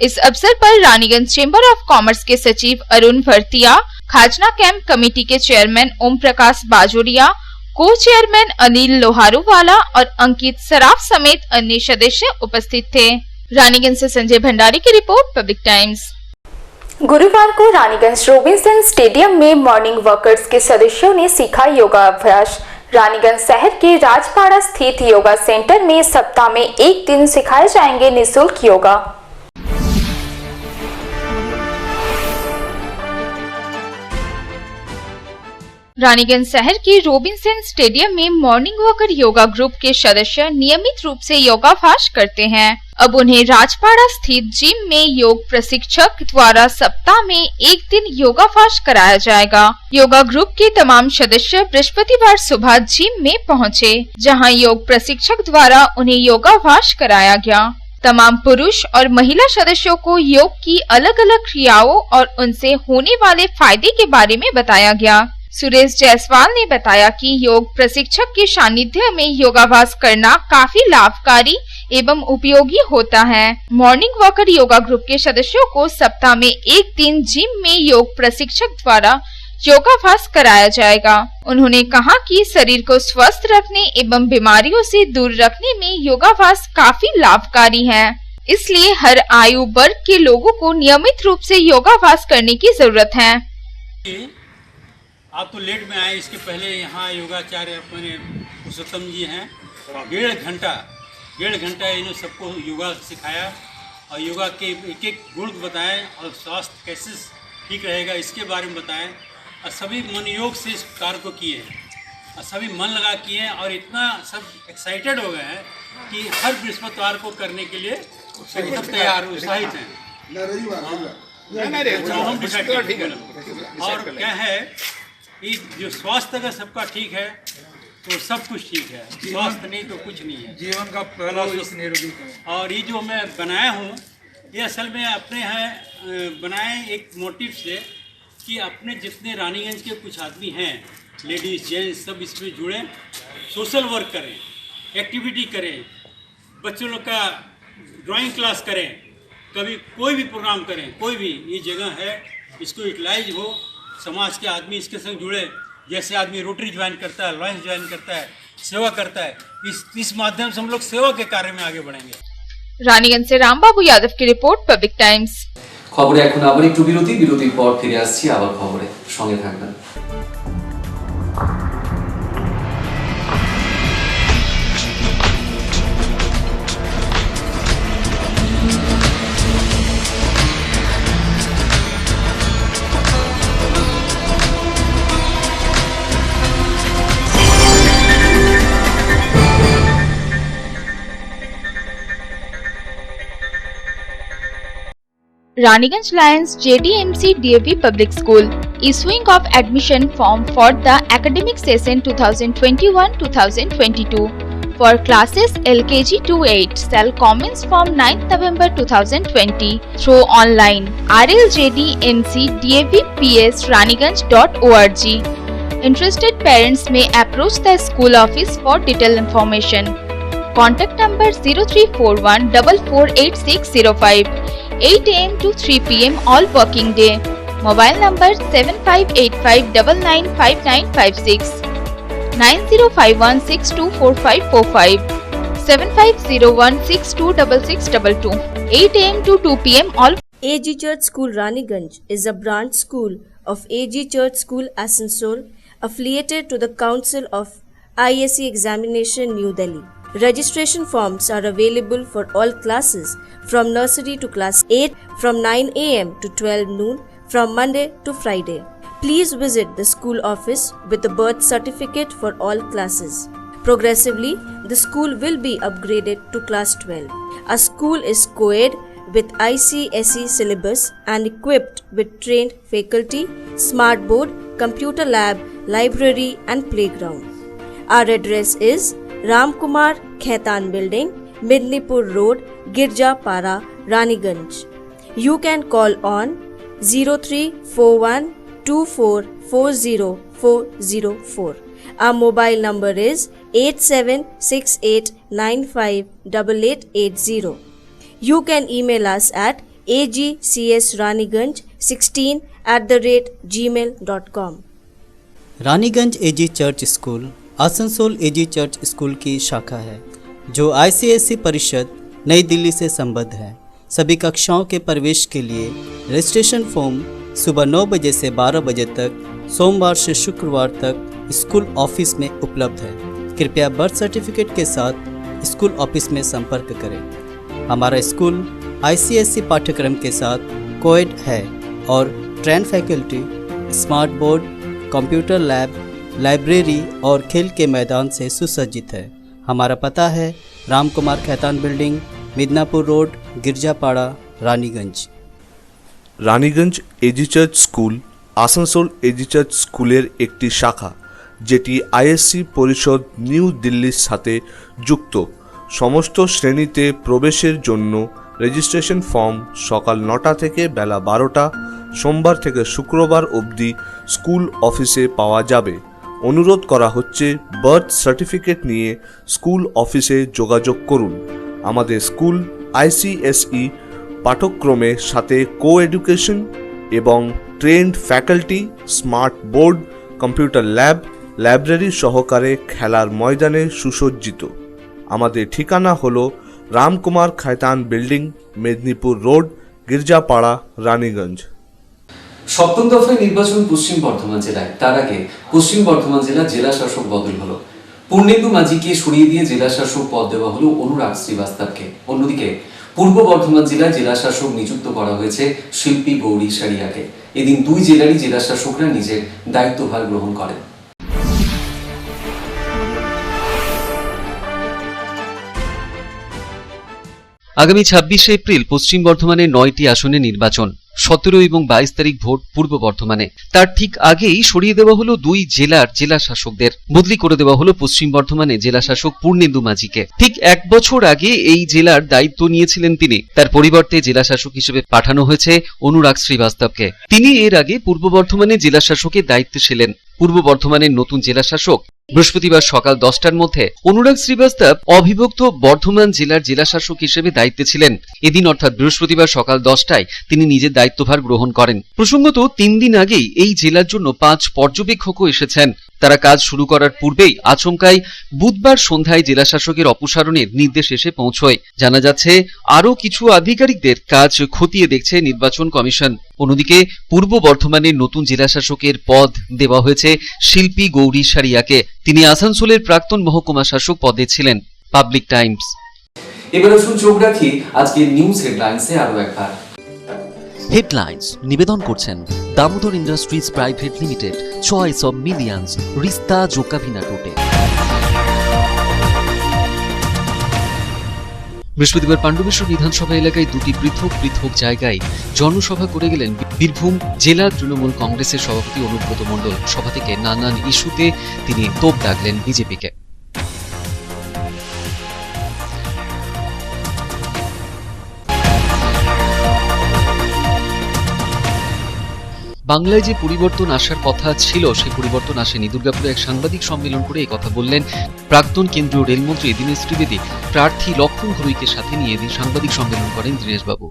G: इस अवसर पर रानीगंज चेंबर ऑफ कॉमर्स के सचिव अरुण भरतिया, खाजना कैंप कमेटी के चेयरमैन ओम प्रकाश बाजोरिया, को चेयरमैन अनिल लोहारूवाला और अंकित सराफ समेत अन्य सदस्य उपस्थित थे। रानीगंज से संजय भंडारी की रिपोर्ट, पब्लिक टाइम्स।
F: गुरुवार को रानीगंज रोबिन्सन स्टेडियम में मॉर्निंग वर्कर्स के सदस्यों ने सीखा योगाभ्यास। रानीगंज शहर के राजपाड़ा स्थित योगा सेंटर में सप्ताह में एक दिन सिखाए जाएंगे निःशुल्क योगा।
G: रानीगंज शहर के रोबिन्सन स्टेडियम में मॉर्निंग वॉकर योगा ग्रुप के सदस्य नियमित रूप से योगाभ्यास करते हैं। अब उन्हें राजपाड़ा स्थित जिम में योग प्रशिक्षक द्वारा सप्ताह में एक दिन योगाभ्यास कराया जाएगा। योगा ग्रुप के तमाम सदस्य बृहस्पतिवार सुबह जिम में पहुंचे, जहां योग प्रशिक्षक द्वारा उन्हें योगाभ्यास कराया गया। तमाम पुरुष और महिला सदस्यों को योग की अलग अलग क्रियाओं और उनसे होने वाले फायदे के बारे में बताया गया। सुरेश जायसवाल ने बताया कि योग प्रशिक्षक के सानिध्य में योगाभ्यास करना काफी लाभकारी एवं उपयोगी होता है। मॉर्निंग वॉकर योगा ग्रुप के सदस्यों को सप्ताह में एक दिन जिम में योग प्रशिक्षक द्वारा योगाभ्यास कराया जाएगा। उन्होंने कहा कि शरीर को स्वस्थ रखने एवं बीमारियों से दूर रखने में योगाभ्यास काफी लाभकारी है, इसलिए हर आयु वर्ग के लोगों को नियमित रूप से योगाभ्यास करने की जरूरत है।
B: आप तो लेट में आए, इसके पहले यहाँ योगाचार्य अपने पुरुषोत्तम जी हैं, 1.5 घंटा इन्होंने सबको योगा सिखाया और योगा के एक एक गुण बताएं और स्वास्थ्य कैसे ठीक रहेगा इसके बारे में बताएं। और सभी मन योग से इस कार्य को किए और सभी मन लगा किए और इतना सब एक्साइटेड हो गए हैं कि हर बृहस्पतिवार को करने के लिए सब तैयार उत्साहित हैं। और क्या है कि जो स्वास्थ्य अगर सबका ठीक है तो सब कुछ ठीक है, स्वास्थ्य नहीं तो कुछ नहीं है। जीवन का पहला निरोगी। और ये जो मैं बनाया हूँ ये असल में अपने हैं बनाए एक मोटिव से कि अपने जितने रानीगंज के कुछ आदमी हैं, लेडीज जेंट्स सब इसमें जुड़ें, सोशल वर्क करें, एक्टिविटी करें, बच्चों लोग का ड्राइंग क्लास करें, कभी कोई भी प्रोग्राम करें, कोई भी ये जगह है, इसको यूटिलाइज हो, समाज के आदमी इसके संग जुड़े। जैसे आदमी रोटरी ज्वाइन करता है, लॉयंस ज्वाइन करता है, सेवा करता है, इस माध्यम से हम लोग सेवा के कार्य में आगे बढ़ेंगे।
G: रानीगंज से रामबाबू यादव की रिपोर्ट, पब्लिक टाइम्स।
K: খবরে এখন আবার একটু বিরতির পর ফিরে আসছি আবার খবরে, সঙ্গে থাকবেন।
G: Raniganj Lions JDMC DAV Public School issuing of admission form for the academic session 2021-2022 for classes LKG to 8 shall commence from 9th November 2020 through online rljdmcdavps.raniganj.org. Interested parents may approach the school office for detailed information. Contact number 0341 448605. 8 AM to 3 PM all working day. Mobile number 7585995956, 9051624545, 7501626622. 8 AM to 2 PM all.
C: AG Church School Raniganj is a branch school of AG Church School Asansol, affiliated to the Council of ISC Examination New Delhi. Registration forms are available for all classes from nursery to class 8 from 9 AM to 12 noon from Monday to Friday. Please visit the school office with the birth certificate for all classes. Progressively, the school will be upgraded to class 12. Our school is co-ed with ICSE syllabus and equipped with trained faculty, smart board, computer lab, library and playground. Our address is Ramkumar Khaitan Building, Midnipur Road, Girjapara, Raniganj. You can call on 0341244004. Our mobile number is 8768958880. You can email us at agcsraniganj16@gmail.com.
I: Raniganj AG church school Asansol AG church school की शाखा है जो ICSE परिषद नई दिल्ली से संबद्ध है। सभी कक्षाओं के प्रवेश के लिए रजिस्ट्रेशन फॉर्म सुबह 9 बजे से 12 बजे तक सोमवार से शुक्रवार तक स्कूल ऑफिस में उपलब्ध है। कृपया बर्थ सर्टिफिकेट के साथ स्कूल ऑफिस में संपर्क करें। हमारा स्कूल ICSE पाठ्यक्रम के साथ कोएड है और train faculty, smart board, computer lab, library और खेल के मैदान से सुसज्जित है। हमारा पता है Ramkumar Khaitan building, Midnapore road, Girjapara, Raniganj.
J: Raniganj AG church school Asansol AG church স্কুলের একটি শাখা যেটি ISC পরিষদ নিউ দিল্লির সাথে যুক্ত। সমস্ত শ্রেণীতে প্রবেশের জন্য রেজিস্ট্রেশন ফর্ম সকাল 9টা থেকে বেলা 12টা সোমবার থেকে শুক্রবার অবধি স্কুল অফিসে পাওয়া যাবে। অনুরোধ করা হচ্ছে বার্থ সার্টিফিকেট নিয়ে স্কুল অফিসে যোগাযোগ করুন। আমাদের স্কুল ICSE পাঠ্যক্রমের সাথে কো এডুকেশন এবং trend faculty, smart board, computer lab, library সহকারে খেলার ময়দানে সুসজ্জিত। আমাদের ঠিকানা হলো রামকুমার খায়তান বিল্ডিং, মেদিনীপুর রোড, গির্জাপাড়া, রানীগঞ্জ।
K: সপ্তম দফায় নির্বাচন পশ্চিম বর্ধমান জেলায়। তার আগে পশ্চিম বর্ধমান জেলা জেলা শাসক বদল হলো। পূর্ণেন্দু মাঝিকে সরিয়ে দিয়ে জেলা শাসক পদ দেওয়া হলো অনুরাগ শ্রীবাস্তবকে। অন্যদিকে পূর্ব বর্ধমান জেলায় জেলা শাসক নিযুক্ত করা হয়েছে শিল্পী গৌরী সারিয়াকে। এদিন দুই জেলারই জেলা শাসকরা নিজের দায়িত্বভার গ্রহণ করেন।
L: আগামী 26শে এপ্রিল পশ্চিম বর্ধমানের 9টি আসনে নির্বাচন। 17 এবং 22 তারিখ ভোট পূর্ব বর্ধমানে। তার ঠিক আগেই সরিয়ে দেওয়া হলো দুই জেলার জেলা শাসকদের। বদলি করে দেওয়া হলো পশ্চিম বর্ধমানে জেলা শাসক পূর্ণেন্দু মাঝিকে। ঠিক 1 বছর আগে এই জেলার দায়িত্ব নিয়েছিলেন তিনি। তার পরিবর্তে জেলা শাসক হিসেবে পাঠানো হয়েছে অনুরাগ শ্রীবাস্তবকে। তিনি এর আগে পূর্ব বর্ধমানে জেলা শাসকের দায়িত্বে ছিলেন। পূর্ব বর্ধমানের নতুন জেলা শাসক বৃহস্পতিবার সকাল 10টার মধ্যে অনুরাগ শ্রীবাস্তব অবিভক্ত বর্ধমান জেলার জেলা শাসক হিসেবে দায়িত্বে ছিলেন। এদিন অর্থাৎ বৃহস্পতিবার সকাল 10টায় তিনি নিজের দায়িত্বভার গ্রহণ করেন। প্রসঙ্গত 3 দিন আগেই এই জেলার জন্য 5 পর্যবেক্ষকও এসেছেন। তারা কাজ শুরু করার পূর্বেই আচমকাই বুধবার সন্ধ্যায় জেলা শাসকের অপসারণের নির্দেশ এসে পৌঁছয়। জানা যাচ্ছে আরও কিছু আধিকারিকদের কাজ খতিয়ে দেখছে নির্বাচন কমিশন। অন্যদিকে পূর্ব বর্ধমানের নতুন জেলা শাসকের পদ দেওয়া হয়েছে শিল্পী গৌরী সারিয়াকে। তিনি আসানসোলের প্রাক্তন মহকুমা শাসক পদে ছিলেন। Public Times.
K: এবার আসুন চোখ রাখি আজকে নিউজ হেডলাইন্সে আরো একবার।
D: হেডলাইন্স নিবেদন করছেন Damodar industries private limited, choice of millions, রিস্তা জোকাভিনা টোটে। বৃহস্পতিবার পাণ্ডবেশ্বর বিধানসভা এলাকায় দুটি পৃথক পৃথক জায়গায় জনসভা করে গেলেন বীরভূম জেলা তৃণমূল কংগ্রেসের সভাপতি অনুব্রত মণ্ডল। সভা থেকে নানান ইস্যুতে তিনি তোপ দাগলেন বিজেপিকে। বাংলায় যে পরিবর্তন আসার কথা ছিল সেই পরিবর্তন আসেনি। দুর্গাপুরে এক সাংবাদিক সম্মেলন করে এই কথা বললেন প্রাক্তন কেন্দ্রীয় রেলমন্ত্রী দীনেশ ত্রিবেদী। প্রার্থী লক্ষণ ঘরুইকে সাথে নিয়ে এদিন সাংবাদিক সম্মেলন করেন দীনেশবাবু।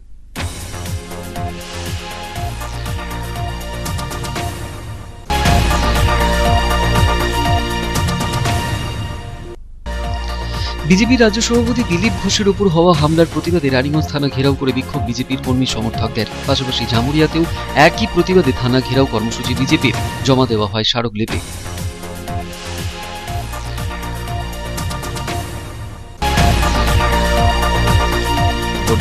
D: বিজেপি রাজ্য সভাপতি দিলীপ ঘোষের উপর হওয়া হামলার প্রতিবাদে রানীগঞ্জ থানা ঘেরাও করে বিক্ষোভ বিজেপির কর্মী সমর্থকদের। পাশাপাশি জামুরিয়াতেও একই প্রতিবাদে থানা ঘেরাও কর্মসূচি বিজেপির। জমা দেওয়া হয় স্মারকলিপি।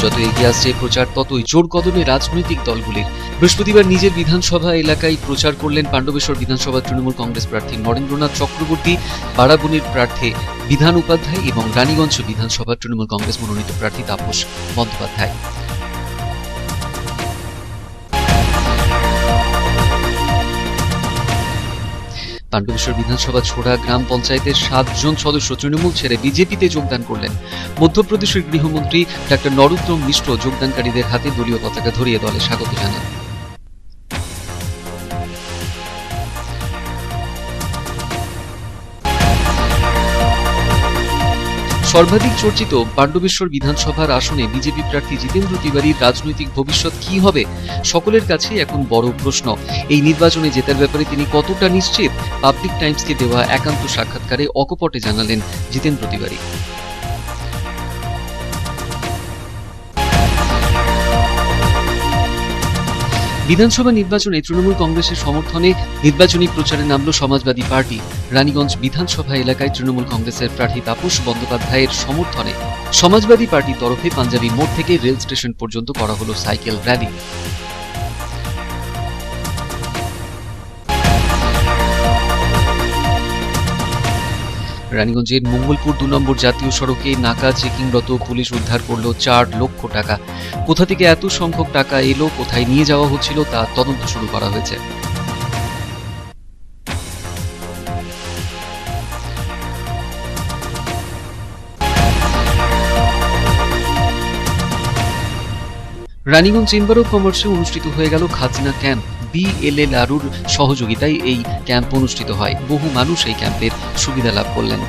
L: যত এগিয়ে আসছে প্রচার ততই জোর কদমে রাজনৈতিক দলগুলির। বৃহস্পতিবার নিজের বিধানসভা এলাকায় প্রচার করলেন পাণ্ডবেশ্বর বিধানসভা তৃণমূল কংগ্রেস প্রার্থী নরেন্দ্রনাথ চক্রবর্তী, বারাবণীর প্রার্থী বিধান উপাধ্যায় এবং রানীগঞ্জ বিধানসভা তৃণমূল কংগ্রেস মনোনীত প্রার্থী তাপস বন্দ্যোপাধ্যায়। পাণ্ডবেশ্বর বিধানসভা ছোড়া গ্রাম পঞ্চায়েতের 7 জন সদস্য তৃণমূল ছেড়ে বিজেপিতে যোগদান করলেন। মধ্যপ্রদেশের গৃহমন্ত্রী ডক্টর নরোত্তম মিশ্র যোগদানকারীদের হাতে দলীয় পতাকা ধরিয়ে দলে স্বাগত জানান। সর্বাধিক চর্চিত পাণ্ডবেশ্বর বিধানসভার আসনে বিজেপি প্রার্থী জিতেন্দ্র তিওয়ারির রাজনৈতিক ভবিষ্যৎ কি হবে সকলের কাছে এখন বড় প্রশ্ন। এই নির্বাচনে জেতার ব্যাপারে তিনি কতটা নিশ্চিত, পাবলিক টাইমসকে দেওয়া একান্ত সাক্ষাৎকারে অকপটে জানালেন জিতেন্দ্র তিওয়ারি। বিধানসভা নির্বাচনে তৃণমূল কংগ্রেসের সমর্থনে নির্বাচনী প্রচারে নামল সমাজবাদী পার্টি। রানীগঞ্জ বিধানসভা এলাকায় তৃণমূল কংগ্রেসের প্রার্থী তাপস বন্দ্যোপাধ্যায়ের সমর্থনে সমাজবাদী পার্টির তরফে পাঞ্জাবি মোড় থেকে রেল স্টেশন পর্যন্ত করা হলো সাইকেল র্যালি। রানীগঞ্জের মঙ্গলপুর 2 নম্বর জাতীয় সড়কে নাকা চেকিংরত পুলিশ উদ্ধার করলো 4 লক্ষ টাকা। কোথা থেকে এত সংখ্যক টাকা এলো, কোথায় নিয়ে যাওয়া হচ্ছিল তা তদন্ত শুরু করা হয়েছে। রানীগঞ্জ চেম্বার অফ কমার্সে অনুষ্ঠিত হয়ে গেল খাজনা ক্যাম্প। BLLRUর সহযোগিতায় এই ক্যাম্প অনুষ্ঠিত হয়। বহু মানুষ এই ক্যাম্পের সুবিধা লাভ করলেন।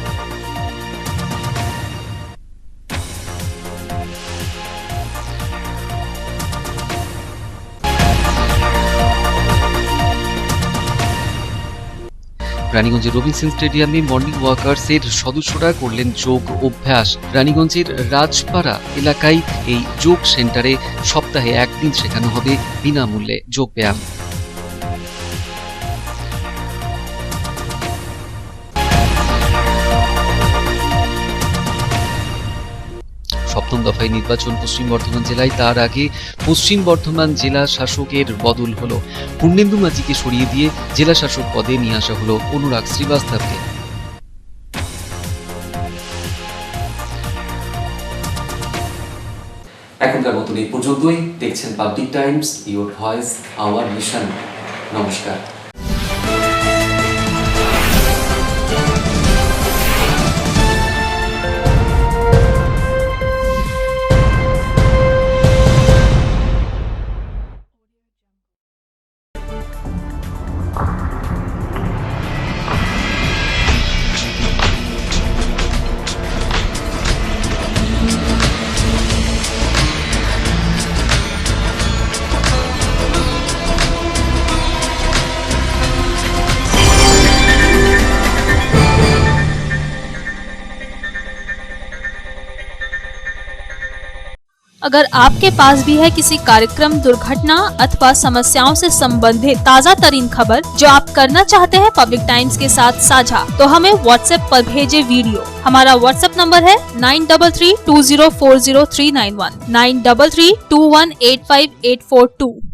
L: রানীগঞ্জের রবিনসন স্টেডিয়ামে মর্নিং ওয়াকার্সের সদস্যরা করলেন যোগ অভ্যাস। রানীগঞ্জের রাজপাড়া এলাকায় এই যোগ সেন্টারে সপ্তাহে 1 দিন শেখানো হবে বিনামূল্যে যোগ ব্যায়াম। সপ্তম দফায় নির্বাচন পশ্চিম বর্ধমান জেলায়, তার আগে পশ্চিম বর্ধমান জেলা শাসকের বদল হলো। পূর্ণেন্দু মাঝিকে সরিয়ে দিয়ে জেলা শাসক পদে নিয়ে আসা হলো অনুরাগ শ্রীবাস্তবকে।
K: এখনকার মতন এই পর্যন্তই। দেখছেন public Times, your voice hour mission. নমস্কার।
E: अगर आपके पास भी है किसी कार्यक्रम, दुर्घटना अथवा समस्याओं से संबंधित ताज़ा तरीन खबर जो आप करना चाहते हैं पब्लिक टाइम्स के साथ साझा, तो हमें व्हाट्सएप पर भेजे वीडियो। हमारा व्हाट्सएप नंबर है 9332040391 9332185842।